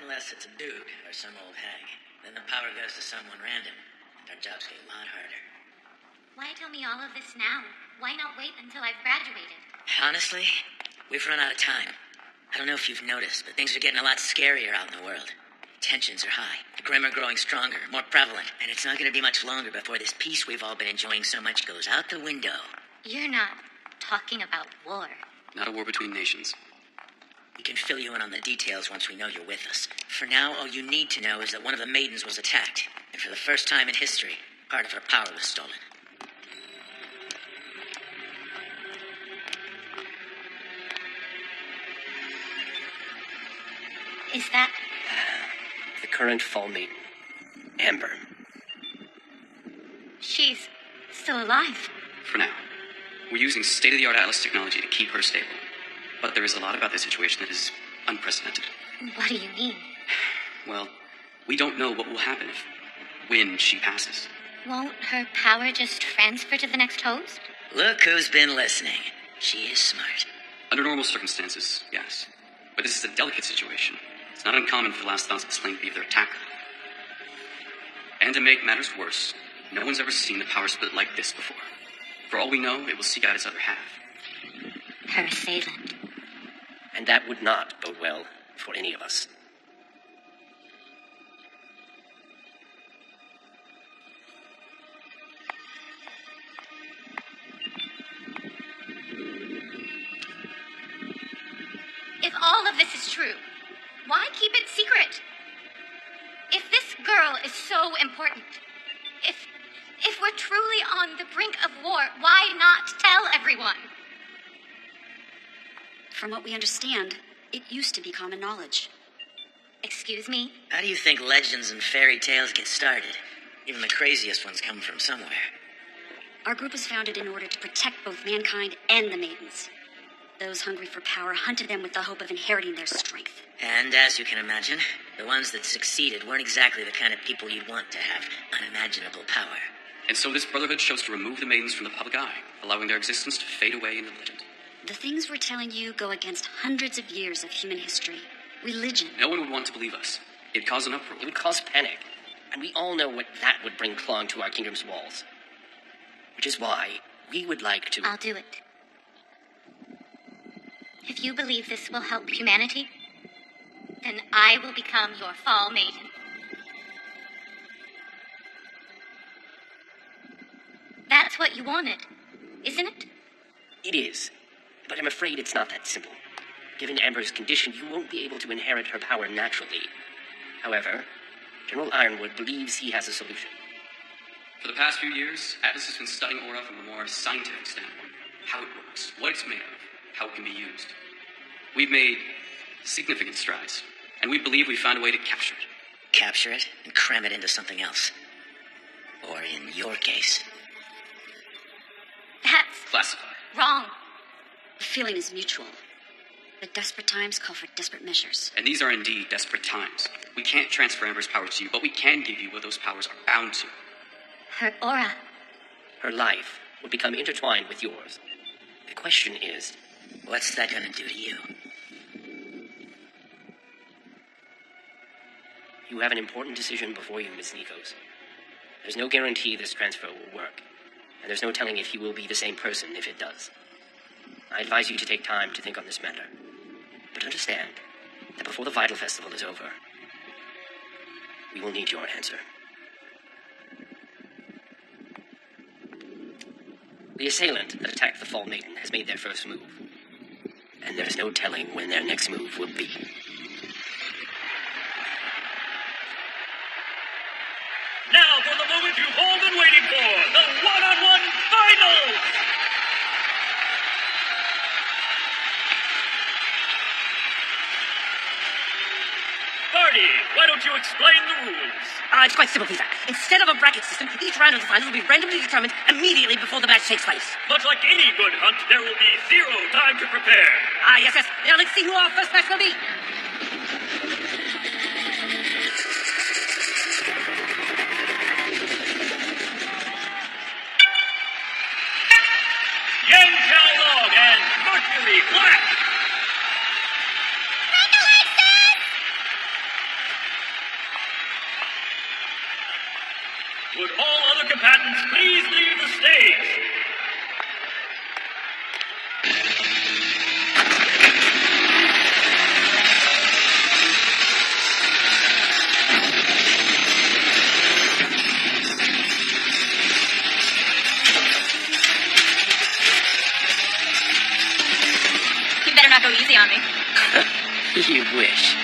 Unless it's a dude or some old hag. Then the power goes to someone random, and our jobs get a lot harder. Why tell me all of this now? Why not wait until I've graduated? Honestly, we've run out of time. I don't know if you've noticed, but things are getting a lot scarier out in the world. Tensions are high, the grim are growing stronger, more prevalent, and it's not going to be much longer before this peace we've all been enjoying so much goes out the window. You're not talking about war. Not a war between nations. We can fill you in on the details once we know you're with us. For now, all you need to know is that one of the maidens was attacked, and for the first time in history, part of her power was stolen. Is that... The current Fall Maiden, Amber. She's still alive? For now. We're using state-of-the-art Atlas technology to keep her stable. But there is a lot about this situation that is unprecedented. What do you mean? Well, we don't know what will happen when she passes. Won't her power just transfer to the next host? Look who's been listening. She is smart. Under normal circumstances, yes. But this is a delicate situation. It's not uncommon for the last thoughts of the slain to be of their attacker. And to make matters worse, no one's ever seen the power split like this before. For all we know, it will seek out its other half. Her assailant. And that would not bode well for any of us. If all of this is true, why keep it secret? If this girl is so important, if we're truly on the brink of war, why not tell everyone? From what we understand, it used to be common knowledge. Excuse me? How do you think legends and fairy tales get started? Even the craziest ones come from somewhere. Our group was founded in order to protect both mankind and the maidens. Those hungry for power hunted them with the hope of inheriting their strength. And as you can imagine, the ones that succeeded weren't exactly the kind of people you'd want to have unimaginable power. And so this brotherhood chose to remove the maidens from the public eye, allowing their existence to fade away into legend. The things we're telling you go against hundreds of years of human history. Religion. No one would want to believe us. It'd cause an uproar. It would cause panic. And we all know what that would bring clawing to our kingdom's walls. Which is why we would like to... I'll do it. If you believe this will help humanity, then I will become your Fall Maiden. That's what you wanted, isn't it? It is. But I'm afraid it's not that simple. Given Amber's condition, you won't be able to inherit her power naturally. However, General Ironwood believes he has a solution. For the past few years, Atlas has been studying Aura from a more scientific standpoint. How it works, what it's made of, how it can be used. We've made significant strides, and we believe we've found a way to capture it. Capture it and cram it into something else. Or in your case... That's... classified. Wrong. The feeling is mutual. But desperate times call for desperate measures. And these are indeed desperate times. We can't transfer Amber's power to you, but we can give you what those powers are bound to. Her aura. Her life will become intertwined with yours. The question is... what's that gonna do to you? You have an important decision before you, Miss Nikos. There's no guarantee this transfer will work, and there's no telling if you will be the same person if it does. I advise you to take time to think on this matter. But understand that before the Vital Festival is over, we will need your answer. The assailant that attacked the Fall Maiden has made their first move, and there is no telling when their next move will be. Now for the moment you've all been waiting for, the one-on-one finals! Barney, why don't you explain the rules? It's quite simple, Peter. Instead of a bracket system, each round of the finals will be randomly determined immediately before the match takes place. Much like any good hunt, there will be 0 time to prepare. Yes. Now let's see who our first match will be. Yang Chao Long and Mercury Black. Would all other combatants please leave the stage? You better not go easy on me. You wish.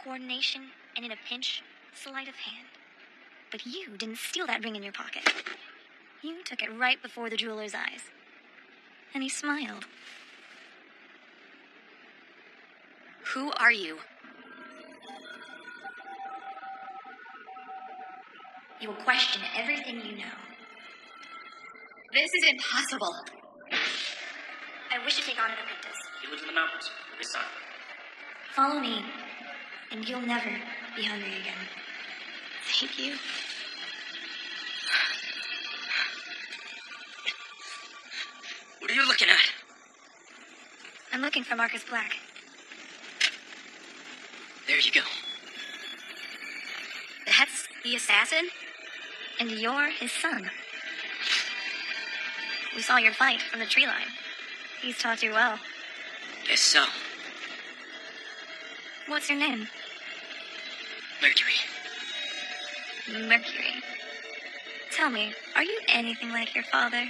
Coordination, and in a pinch, sleight of hand. But you didn't steal that ring in your pocket. You took it right before the jeweler's eyes. And he smiled. Who are you? You will question everything you know. This is impossible. I wish to take on an apprentice. He lives in the mountains with his son. Follow me, and you'll never be hungry again. Thank you. What are you looking at? I'm looking for Marcus Black. There you go. That's the assassin? And you're his son. We saw your fight from the tree line. He's taught you well. Guess so. What's your name? Mercury. Mercury. Tell me, are you anything like your father?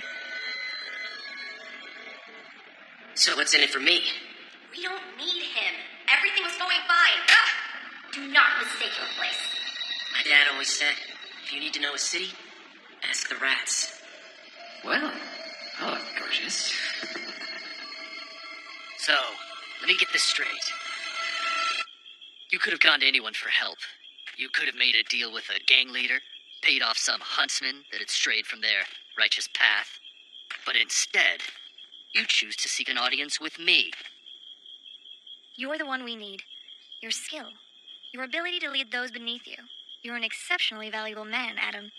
So what's in it for me? We don't need him. Everything was going fine. Ugh! Do not mistake your place. My dad always said, if you need to know a city, ask the rats. Well, oh, gorgeous. So, let me get this straight. You could have gone to anyone for help. You could have made a deal with a gang leader, paid off some huntsman that had strayed from their righteous path. But instead, you choose to seek an audience with me. You're the one we need. Your skill. Your ability to lead those beneath you. You're an exceptionally valuable man, Adam.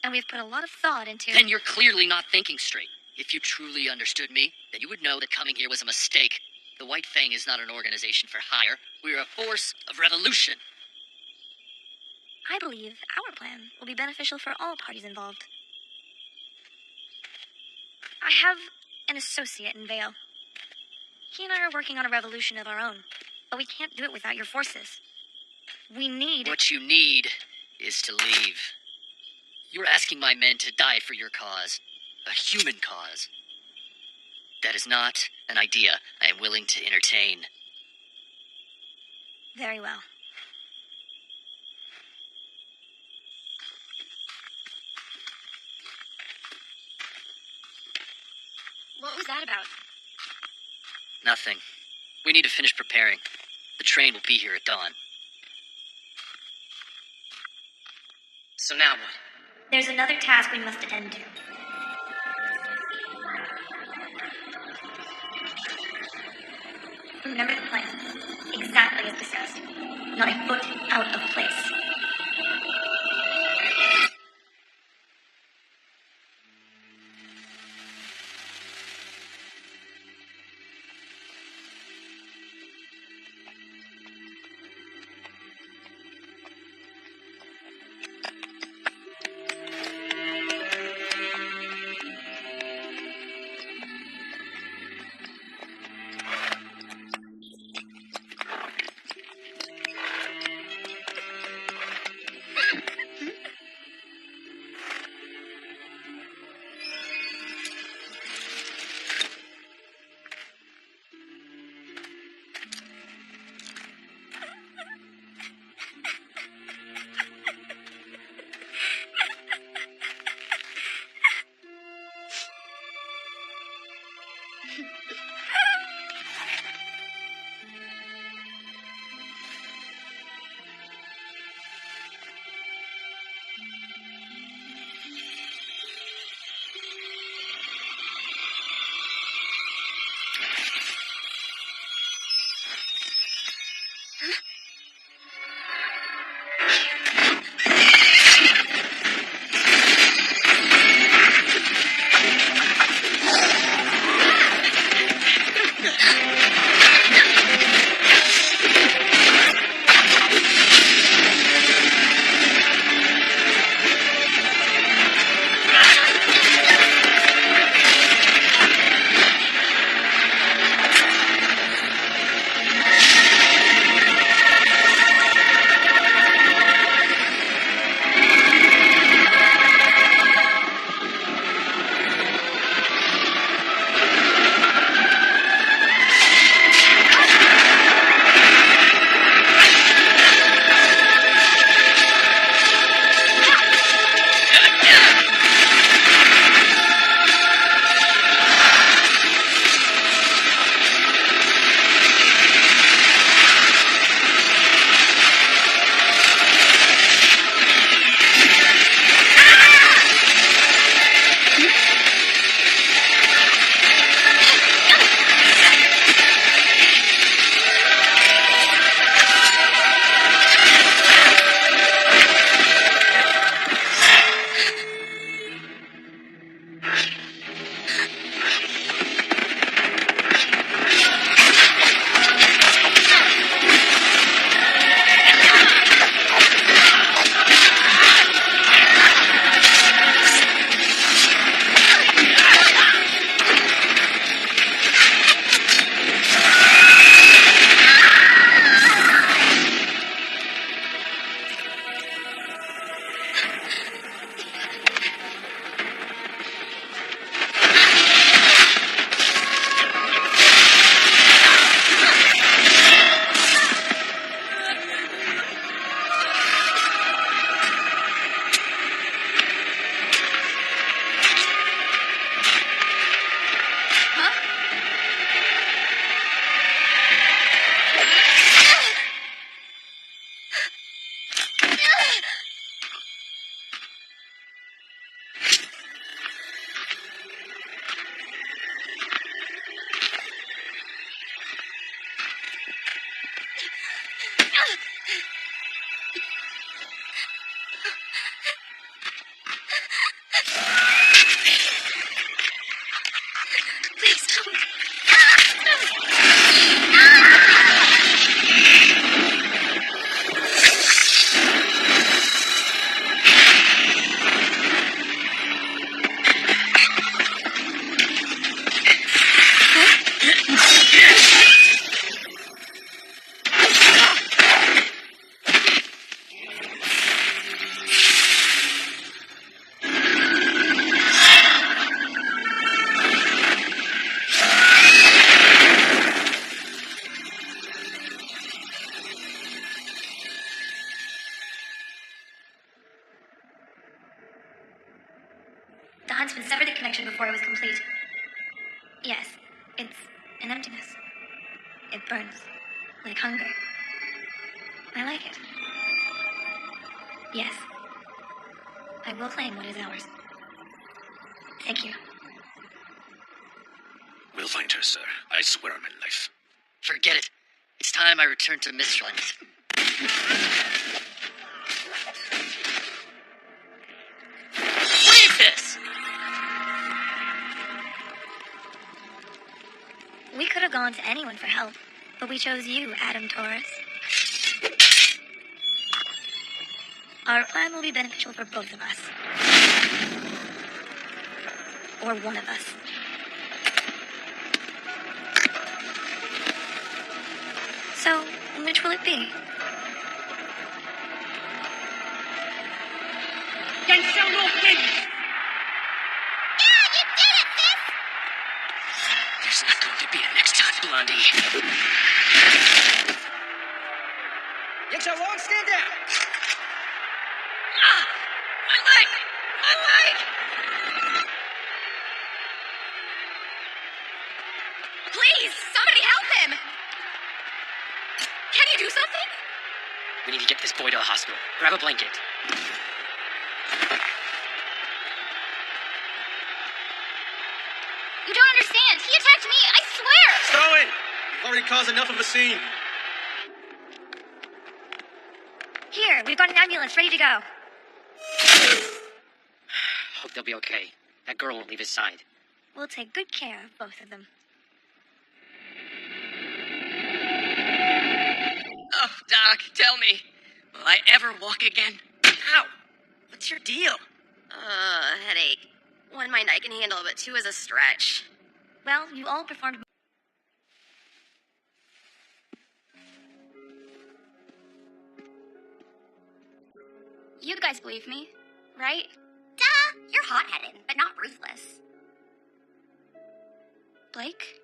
And we've put a lot of thought into... Then you're clearly not thinking straight. If you truly understood me, then you would know that coming here was a mistake. The White Fang is not an organization for hire. We're a force of revolution. I believe our plan will be beneficial for all parties involved. I have an associate in Vale. He and I are working on a revolution of our own, but we can't do it without your forces. We need... What you need is to leave. You're asking my men to die for your cause. A human cause. That is not an idea I am willing to entertain. Very well. What was that about? Nothing. We need to finish preparing. The train will be here at dawn. So now what? There's another task we must attend to. Remember the plan. Exactly as discussed. Not a foot out of place. huntsman severed the connection before it was complete. Yes, it's an emptiness. It burns like hunger. I like it. Yes, I will claim what is ours. Thank you. We'll find her, sir. I swear on my life. Forget it. It's time I return to Mistlands. What is this? We could have gone to anyone for help, but we chose you, Adam Taurus. Our plan will be beneficial for both of us. Or one of us. So, which will it be? Then so no wins! Yeah, you did it, sis! There's not going to be a next time, Blondie. Yanks are long, stand down. Ah! My leg! My leg! Please, somebody help him! Can you do something? We need to get this boy to the hospital. Grab a blanket. You don't understand. He attacked me, I swear! Stow it! You've already caused enough of a scene. Here, we've got an ambulance ready to go. Hope they'll be okay. That girl won't leave his side. We'll take good care of both of them. Oh, Doc, tell me, will I ever walk again? Ow! What's your deal? Headache. One mind I can handle, but two is a stretch. Well, you all performed. You guys believe me, right? Duh! You're hot-headed, but not ruthless. Blake?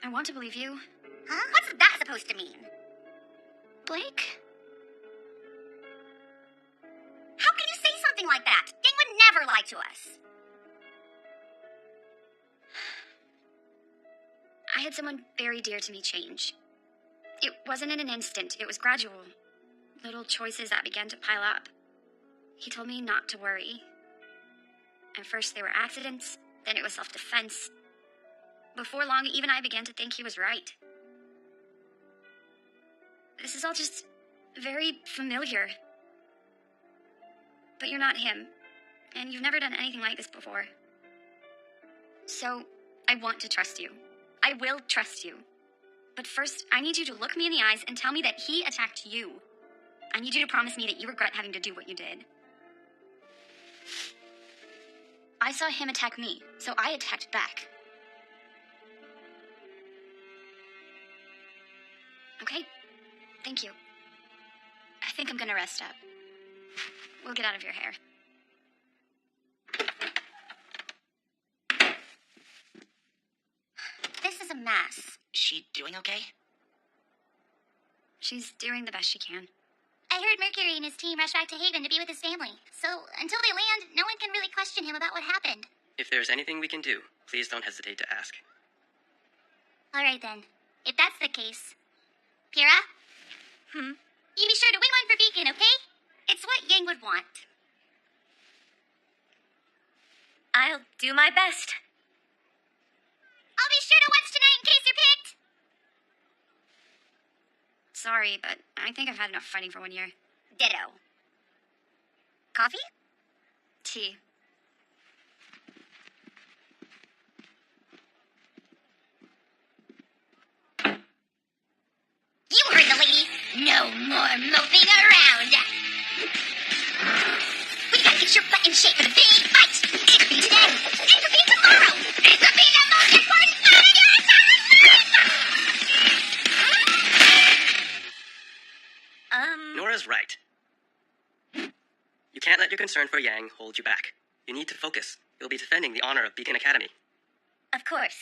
I want to believe you. Huh? What's that supposed to mean? Blake? How can you say something like that? Gang would never lie to us. I had someone very dear to me change. It wasn't in an instant, it was gradual. Little choices that began to pile up. He told me not to worry. At first they were accidents, then it was self-defense. Before long, even I began to think he was right. This is all just very familiar. But you're not him, and you've never done anything like this before. So, I want to trust you. I will trust you. But first, I need you to look me in the eyes and tell me that he attacked you. I need you to promise me that you regret having to do what you did. I saw him attack me, so I attacked back. Okay, thank you. I think I'm gonna rest up. We'll get out of your hair. This is a mess. Is she doing okay? She's doing the best she can. I heard Mercury and his team rush back to Haven to be with his family. So, until they land, no one can really question him about what happened. If there's anything we can do, please don't hesitate to ask. Alright then. If that's the case. Pyrrha? You be sure to win one for Beacon, okay? It's what Yang would want. I'll do my best. I'll be sure to watch tonight in case you're picked. Sorry, but I think I've had enough fighting for 1 year. Ditto. Coffee? Tea. You heard the lady. No more moping around. We gotta get your butt in shape for the big fight. It could be today. It could be tomorrow. It could be the most important fight of your entire life. Nora's right. You can't let your concern for Yang hold you back. You need to focus. You'll be defending the honor of Beacon Academy. Of course.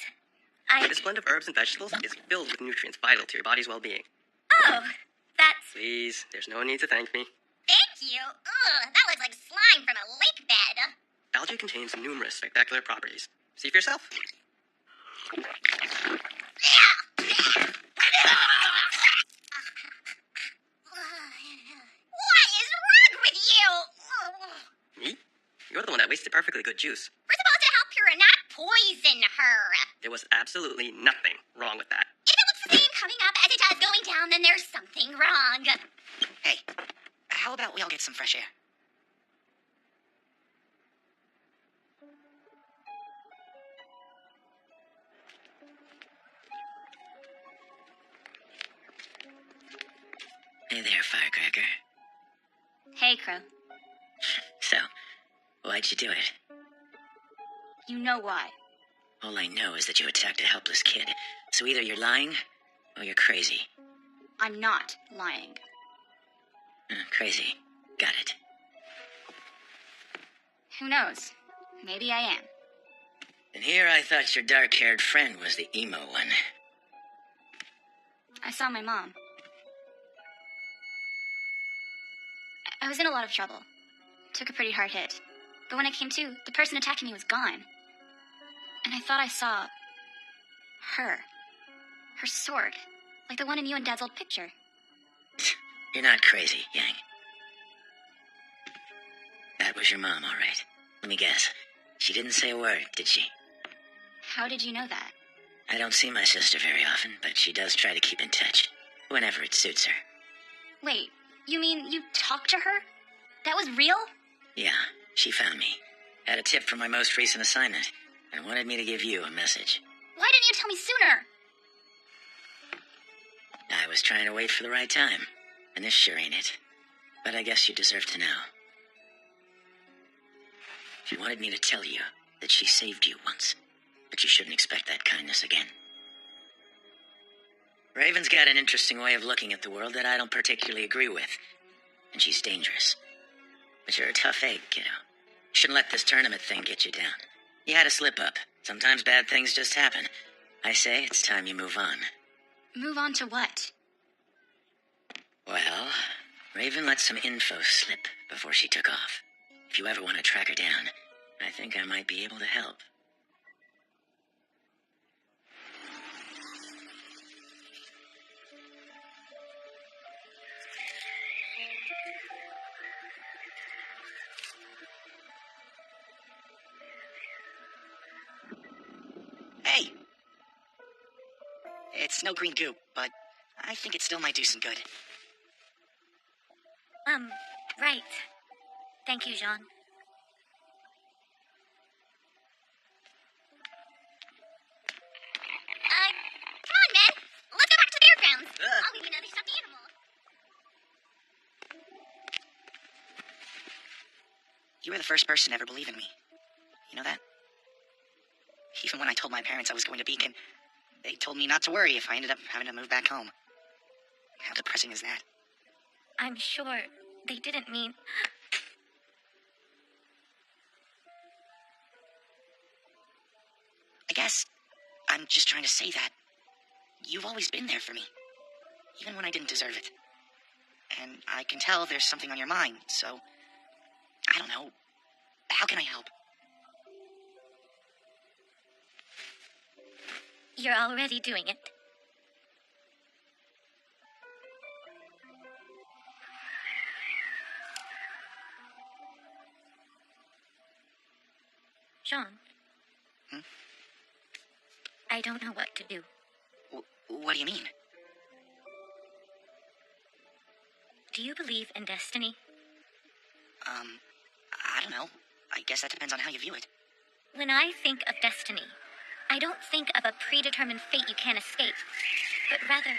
This blend of herbs and vegetables is filled with nutrients vital to your body's well-being. Oh, that? Please, there's no need to thank me. Thank you. Ugh, that looks like slime from a lake bed. Algae contains numerous spectacular properties. See for yourself. What is wrong with you? Me? You're the one that wasted perfectly good juice. We're supposed to help her and not poison her. There was absolutely nothing wrong with that. If it looks the same coming up as it does going down, then there's something wrong. Hey, how about we all get some fresh air? Hey there, Firecracker. Hey, Crow. So, why'd you do it? You know why. All I know is that you attacked a helpless kid. So either you're lying, or you're crazy. I'm not lying. Crazy. Got it. Who knows? Maybe I am. And here I thought your dark-haired friend was the emo one. I saw my mom. I was in a lot of trouble. Took a pretty hard hit. But when I came to, the person attacking me was gone. And I thought I saw her. Her sword. Like the one in you and Dad's old picture. You're not crazy, Yang. That was your mom, all right. Let me guess. She didn't say a word, did she? How did you know that? I don't see my sister very often, but she does try to keep in touch. Whenever it suits her. Wait, you mean you talked to her? That was real? Yeah, she found me. Had a tip from my most recent assignment, and wanted me to give you a message. Why didn't you tell me sooner? I was trying to wait for the right time, and this sure ain't it. But I guess you deserve to know. She wanted me to tell you that she saved you once, but you shouldn't expect that kindness again. Raven's got an interesting way of looking at the world that I don't particularly agree with, and she's dangerous. But you're a tough egg, kiddo. You shouldn't let this tournament thing get you down. You had a slip-up. Sometimes bad things just happen. I say it's time you move on. Move on to what? Well, Raven let some info slip before she took off. If you ever want to track her down, I think I might be able to help. Hey! It's no green goop, but I think it still might do some good. Right. Thank you, Jean. Come on, man. Let's go back to the fairgrounds. I'll leave you another stuffed animal. You were the first person to ever believe in me. You know that? Even when I told my parents I was going to Beacon, they told me not to worry if I ended up having to move back home. How depressing is that? I'm sure they didn't mean... I guess I'm just trying to say that you've always been there for me, even when I didn't deserve it. And I can tell there's something on your mind, so I don't know. How can I help? You're already doing it. Jean. I don't know what to do. What do you mean? Do you believe in destiny? I don't know. I guess that depends on how you view it. When I think of destiny, I don't think of a predetermined fate you can't escape, but rather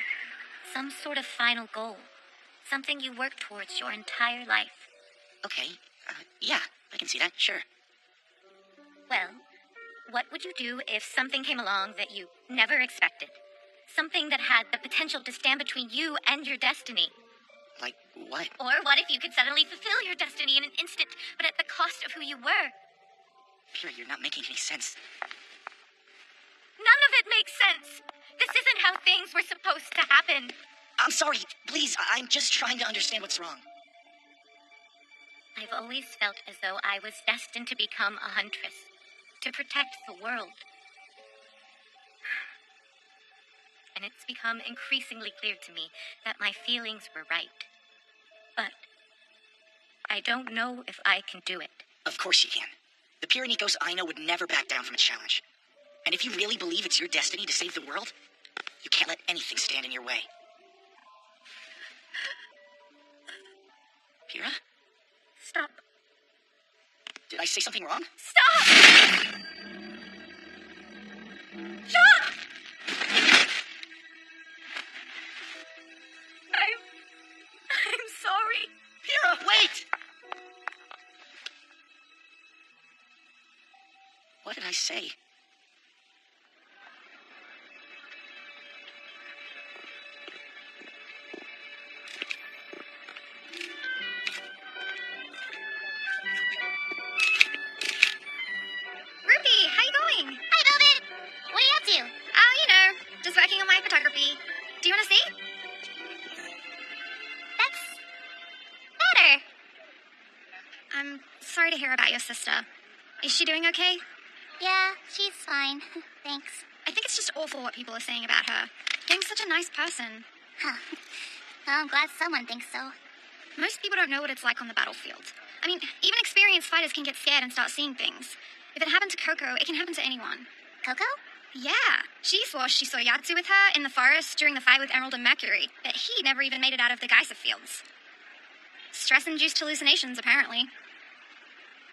some sort of final goal, something you work towards your entire life. Okay, yeah, I can see that, sure. Well, what would you do if something came along that you never expected? Something that had the potential to stand between you and your destiny? Like what? Or what if you could suddenly fulfill your destiny in an instant, but at the cost of who you were? Pure, you're not making any sense. None of it makes sense. This isn't how things were supposed to happen. I'm sorry. Please, I'm just trying to understand what's wrong. I've always felt as though I was destined to become a huntress, to protect the world. And it's become increasingly clear to me that my feelings were right. But I don't know if I can do it. Of course you can. The Pyrenicos I know would never back down from a challenge. And if you really believe it's your destiny to save the world, you can't let anything stand in your way. Pyrrha? Stop. Did I say something wrong? Stop! Stop! I'm sorry. Pyrrha, wait! What did I say? Rwby, how you going? Hi, Velvet. What are you up to? Oh, you know, just working on my photography. Do you want to see? That's better. I'm sorry to hear about your sister. Is she doing okay? Yeah, she's fine. Thanks. I think it's just awful what people are saying about her. Being such a nice person. Huh. Well, I'm glad someone thinks so. Most people don't know what it's like on the battlefield. I mean, even experienced fighters can get scared and start seeing things. If it happened to Coco, it can happen to anyone. Coco? Yeah. She swore she saw Yatsu with her in the forest during the fight with Emerald and Mercury, but he never even made it out of the geyser fields. Stress-induced hallucinations, apparently.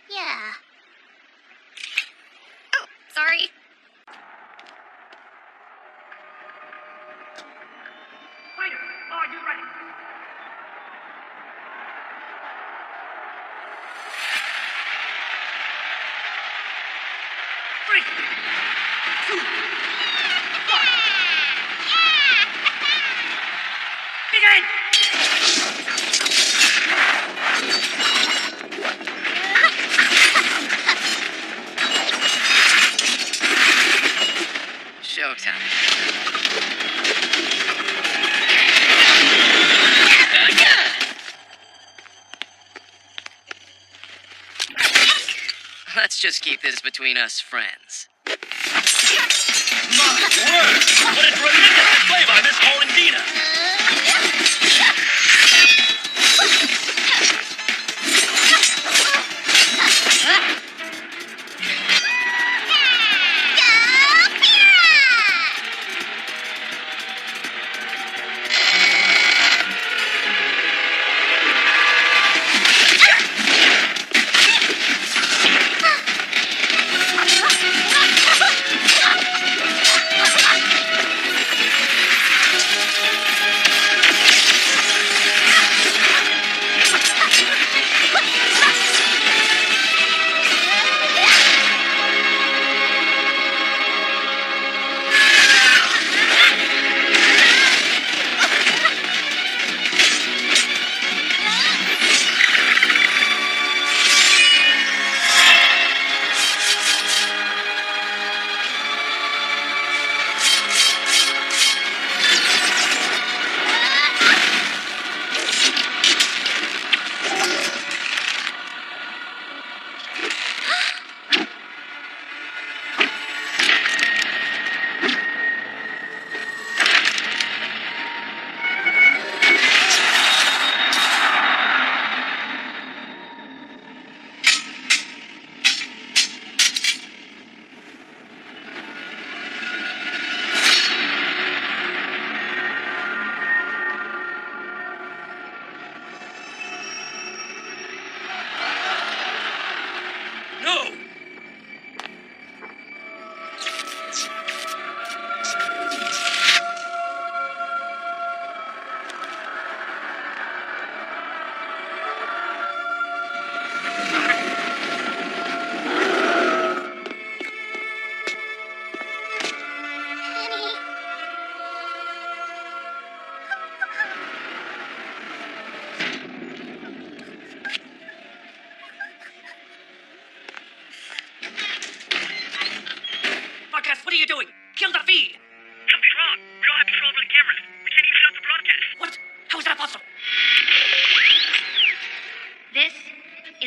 Yeah. Oh, sorry. Fighter, are you ready? Three, two, one. Begin! Showtime. Let's just keep this between us friends. My word! What a tremendous display by Miss Hollandina!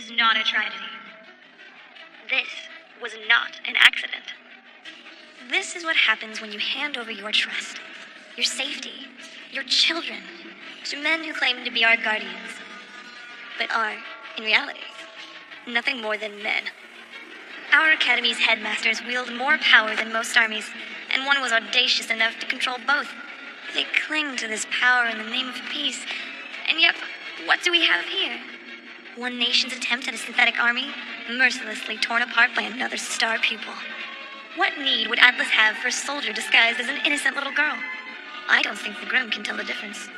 is not a tragedy. This was not an accident. This is what happens when you hand over your trust, your safety, your children, to men who claim to be our guardians, but are, in reality, nothing more than men. Our academy's headmasters wield more power than most armies, and one was audacious enough to control both. They cling to this power in the name of peace, and yet, what do we have here? One nation's attempt at a synthetic army, mercilessly torn apart by another star pupil. What need would Atlas have for a soldier disguised as an innocent little girl? I don't think the Grim can tell the difference.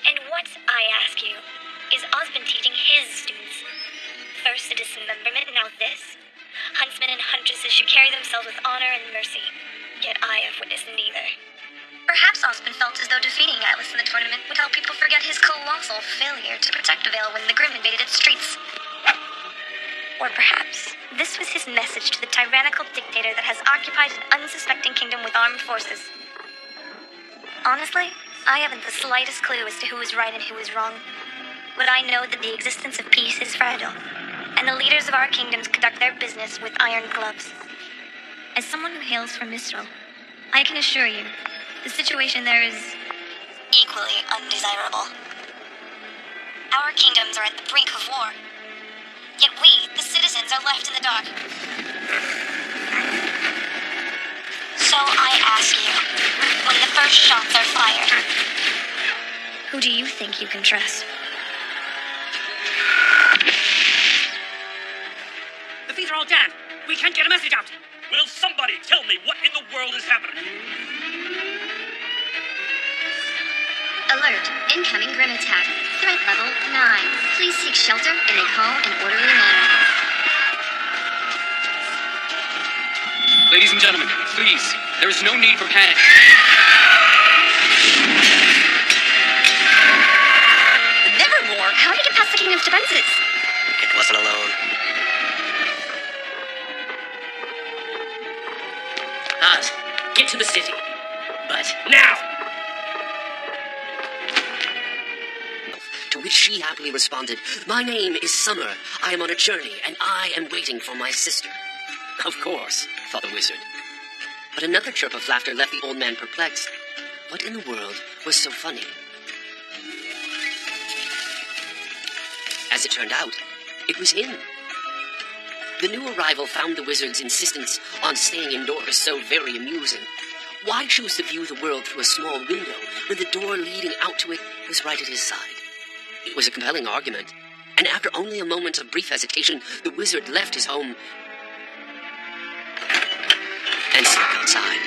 And what, I ask you, is Osmond teaching his students? First a dismemberment, now this? Huntsmen and huntresses should carry themselves with honor and mercy, yet I have witnessed neither. Perhaps Osmond felt as though defeating Atlas in the tournament would help people forget his colossal failure to protect Vale when the Grim invaded its streets. Or perhaps this was his message to the tyrannical dictator that has occupied an unsuspecting kingdom with armed forces. Honestly, I haven't the slightest clue as to who is right and who is wrong. But I know that the existence of peace is fragile, and the leaders of our kingdoms conduct their business with iron gloves. As someone who hails from Mistral, I can assure you, the situation there is equally undesirable. Our kingdoms are at the brink of war, yet we, the citizens, are left in the dark. So I ask you, when the first shots are fired, who do you think you can trust? The feeds are all jammed. We can't get a message out. Will somebody tell me what in the world is happening? Alert. Incoming Grim attack. Threat level 9. Please seek shelter in a calm and orderly manner. Ladies and gentlemen, please, there is no need for panic. Nevermore, how did you get past the kingdom's defenses? It wasn't alone. Oz, get to the city. But Now! To which she happily responded, "My name is Summer. I am on a journey, and I am waiting for my sister." Of course, thought the wizard. But another chirp of laughter left the old man perplexed. What in the world was so funny? As it turned out, it was him. The new arrival found the wizard's insistence on staying indoors so very amusing. Why choose to view the world through a small window when the door leading out to it was right at his side? It was a compelling argument, and after only a moment of brief hesitation, the wizard left his home and snuck outside.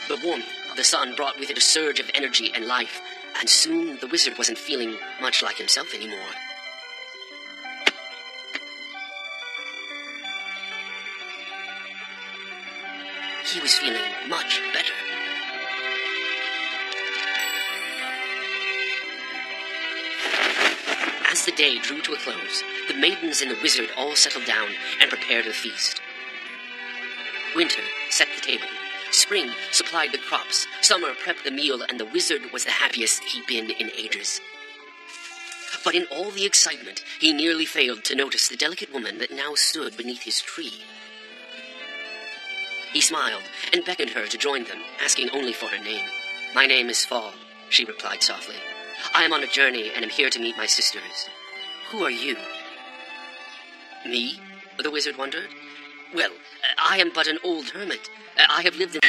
The warmth of the sun brought with it a surge of energy and life, and soon the wizard wasn't feeling much like himself anymore. He was feeling much better. As the day drew to a close, the maidens and the wizard all settled down and prepared a feast. Winter set the table. Spring supplied the crops. Summer prepped the meal, and the wizard was the happiest he'd been in ages. But in all the excitement, he nearly failed to notice the delicate woman that now stood beneath his tree. He smiled and beckoned her to join them, asking only for her name. "My name is Fall," she replied softly. "I am on a journey and am here to meet my sisters. Who are you?" "Me?" the wizard wondered. "Well, I am but an old hermit. I have lived in..."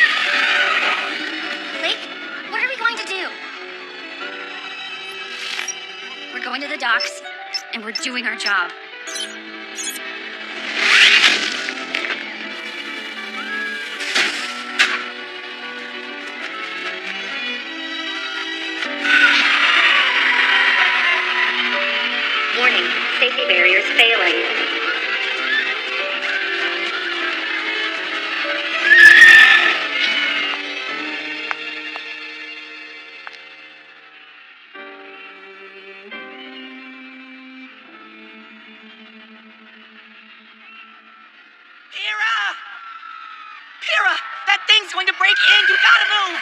Blake, what are we going to do? We're going to the docks, and we're doing our job. Warning, safety barriers failing. Pyrrha! That thing's going to break in! You gotta move!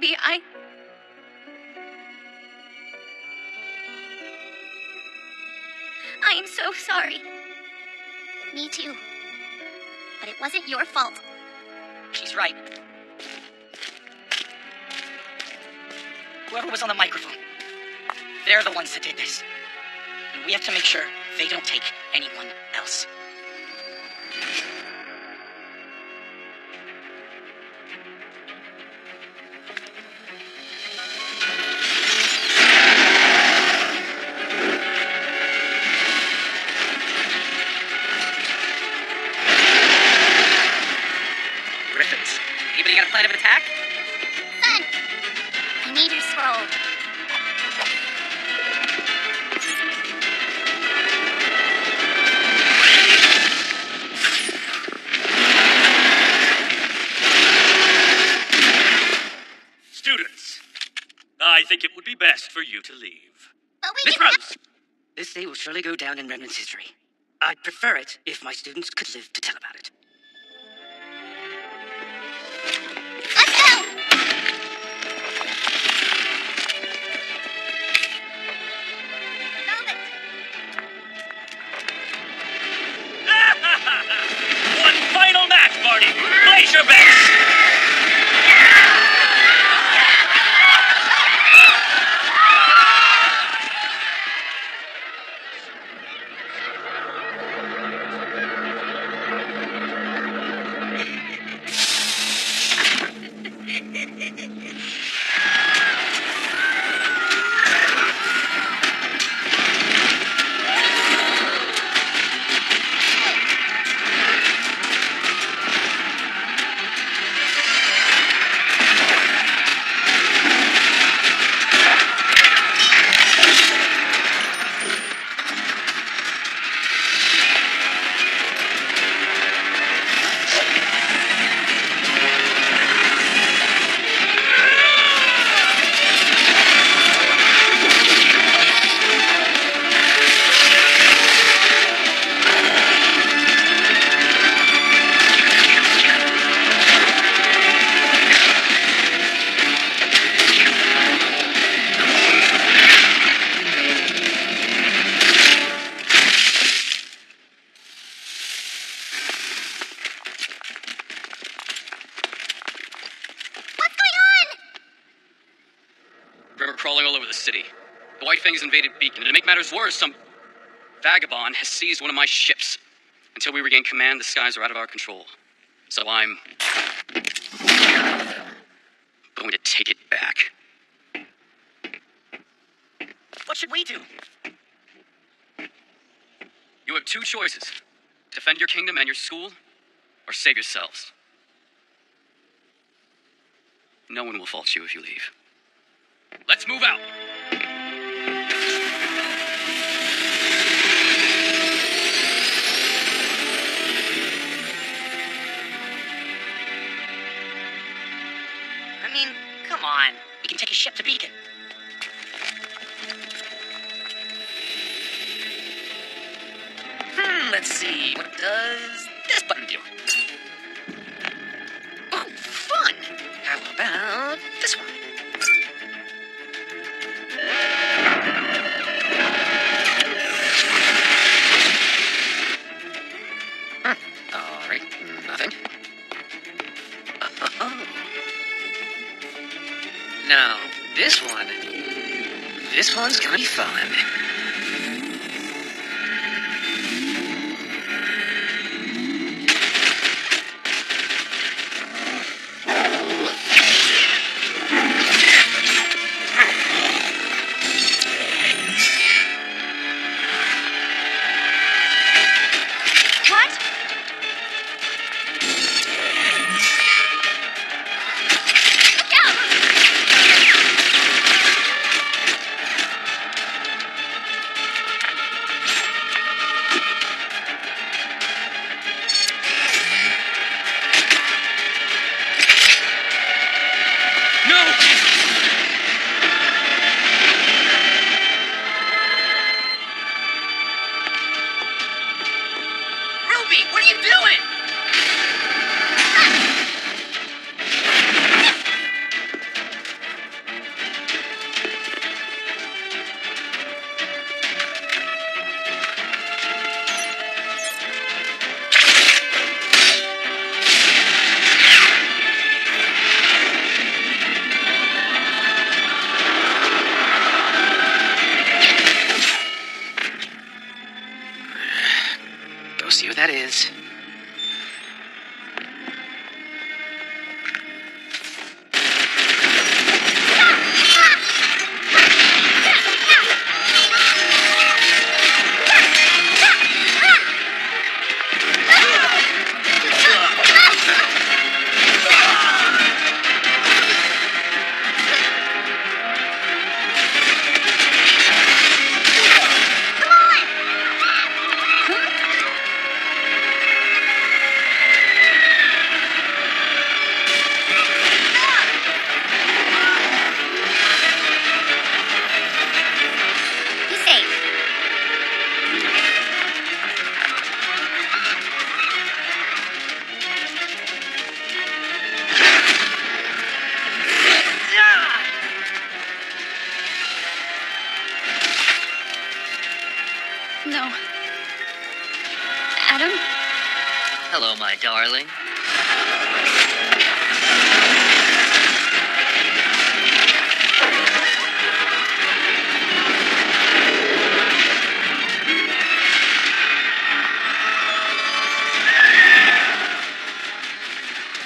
Rwby, I am so sorry. Me too. But it wasn't your fault. She's right. Whoever was on the microphone, they're the ones that did this. And we have to make sure they don't take anyone else. Griffins, anybody got a plan of attack? Son! I need your scroll. Students, I think it would be best for you to leave. But we Miss can Rose! This day will surely go down in Redmond's history. I'd prefer it if my students could live to tell about it. Let's go! Velvet! One final match, Barney! Place your bets! River crawling all over the city. The White Fangs invaded Beacon, and to make matters worse, some vagabond has seized one of my ships. Until we regain command, the skies are out of our control. So I'm going to take it back. What should we do? You have two choices. Defend your kingdom and your school, or save yourselves. No one will fault you if you leave. Let's move out! I mean, come on. We can take a ship to Beacon. Let's see. What does this button do? Oh, fun! How about this one? All right, nothing. Oh. Now, this one's gonna be fun. Hello, my darling.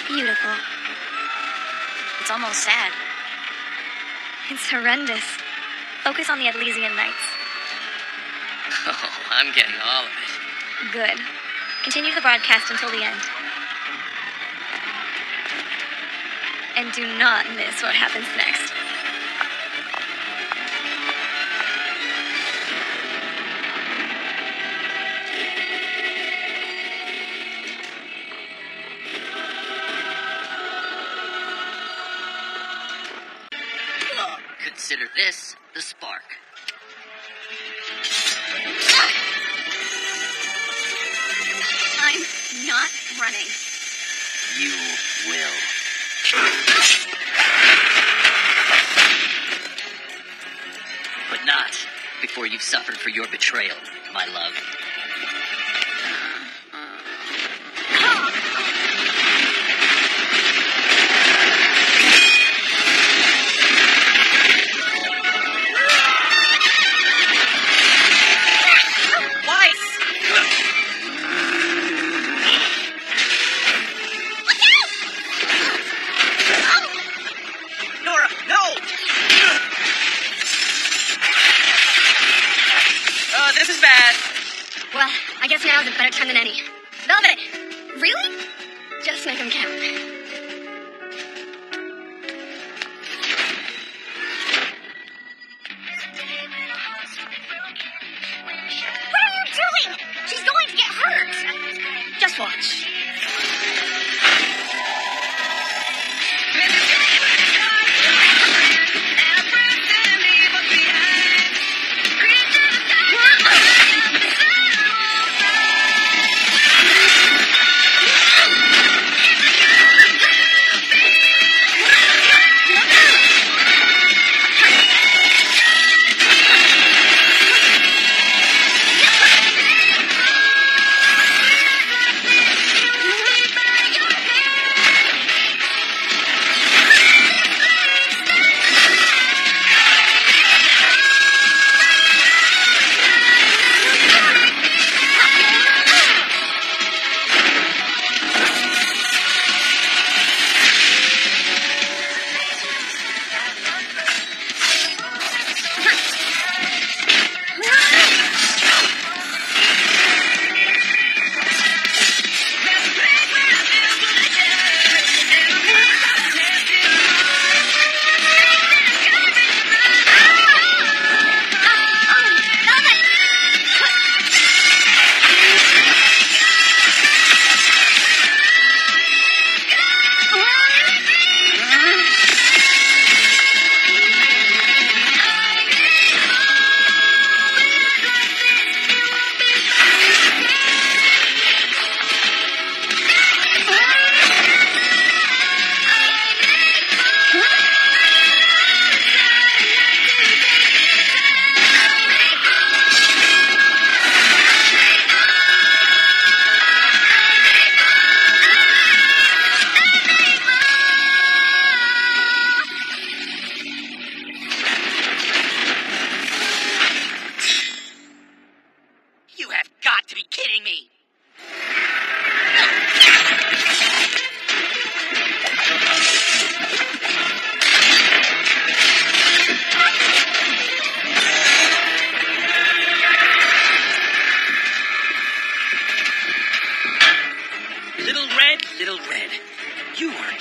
Beautiful. It's almost sad. It's horrendous. Focus on the Elysian Nights. Oh, I'm getting all of it. Good. Continue the broadcast until the end. And do not miss what happens next. Consider this the spark. I'm not running. You will. But not before you've suffered for your betrayal, my love. Well, I guess now is a better time than any. Velvet! Really? Just make them count. What are you doing? She's going to get hurt! Just watch.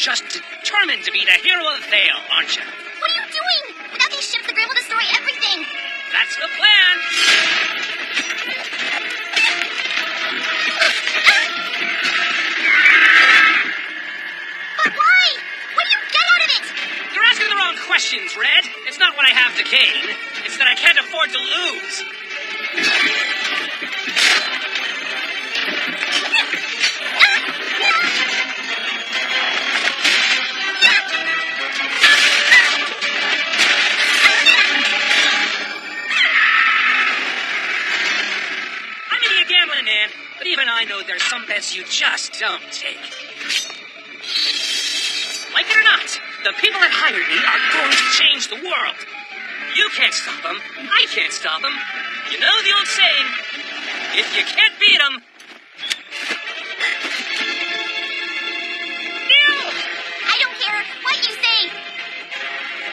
just determined to be the hero of the tale, aren't you? What are you doing? Without these ships, the Grim will destroy everything. That's the plan. But why? What do you get out of it? You're asking the wrong questions, Red. It's not what I have to gain. It's that I can't afford to lose. I may be a gambling man, but even I know there's some bets you just don't take. Like it or not, the people that hired me are going to change the world. You can't stop them. I can't stop them. You know the old saying, if you can't beat them... I don't care what you say.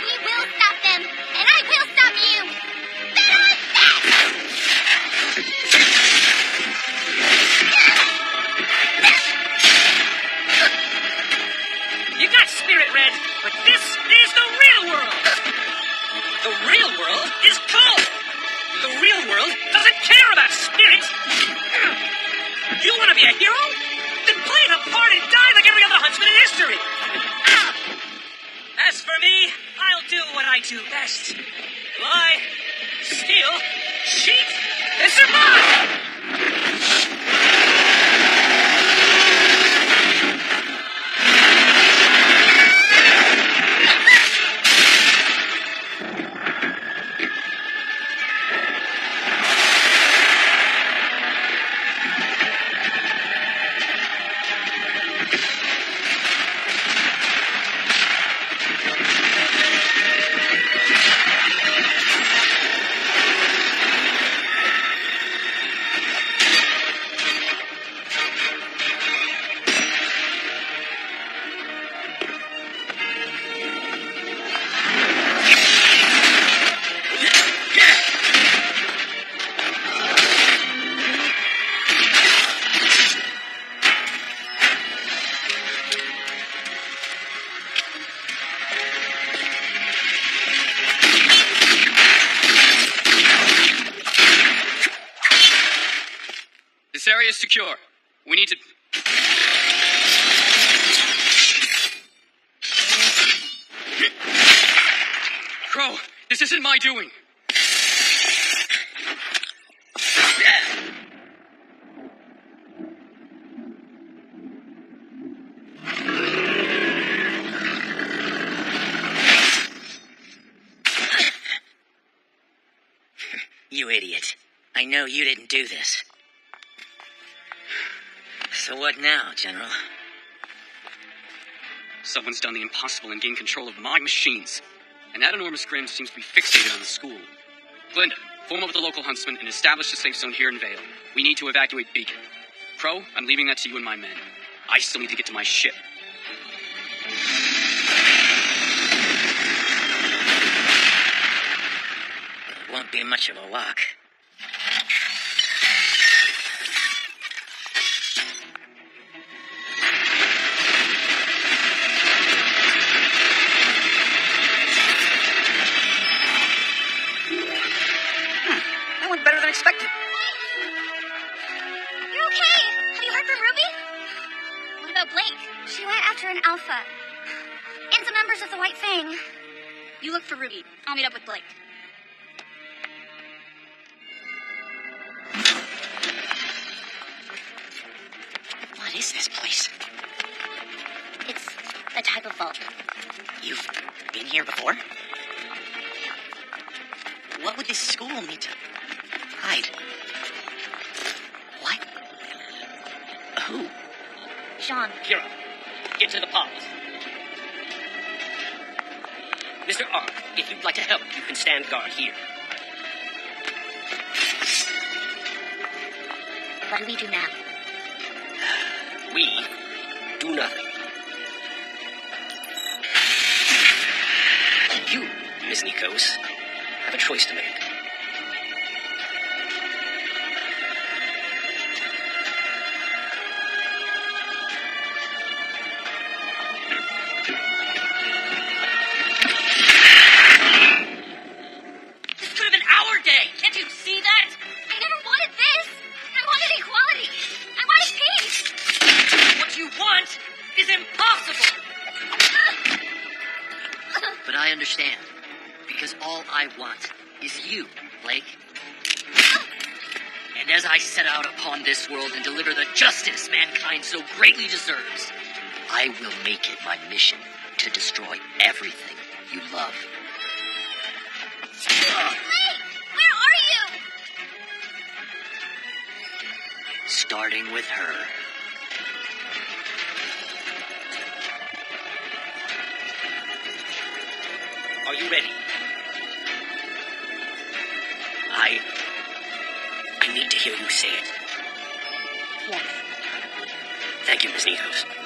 We will stop them, and I will stop you. Bet on that! You got spirit, Red, but this is the real world. The real world is cold. The real world doesn't care about spirit. You want to be a hero? Then play the part and die like every other huntsman in history. As for me, I'll do what I do best. Lie, steal, cheat, and survive! This area is secure. We need to... Crow, this isn't my doing. You idiot. I know you didn't do this. So what now, General? Someone's done the impossible and gained control of my machines. And that enormous grin seems to be fixated on the school. Glinda, form up with the local huntsman and establish a safe zone here in Vale. We need to evacuate Beacon. Crow, I'm leaving that to you and my men. I still need to get to my ship. It won't be much of a walk. Better than expected. You're okay. Have you heard from Rwby? What about Blake? She went after an alpha. And some members of the White Fang. You look for Rwby. I'll meet up with Blake. What is this place? It's a type of vault. You've been here before? What would this school need to hide? What? Who? Sean. Kira, get to the pods. Mr. R, if you'd like to help, you can stand guard here. What do we do now? We do nothing. You, Miss Nikos, have a choice to make. This could have been our day. Can't you see that? I never wanted this. I wanted equality. I wanted peace. What you want is impossible. But I understand. Because all I want is you, Blake. And as I set out upon this world and deliver the justice mankind so greatly deserves, I will make it my mission to destroy everything you love. Blake, where are you? Starting with her. Are you ready? I need to hear you say it. Yes. Thank you, Miss Nitos.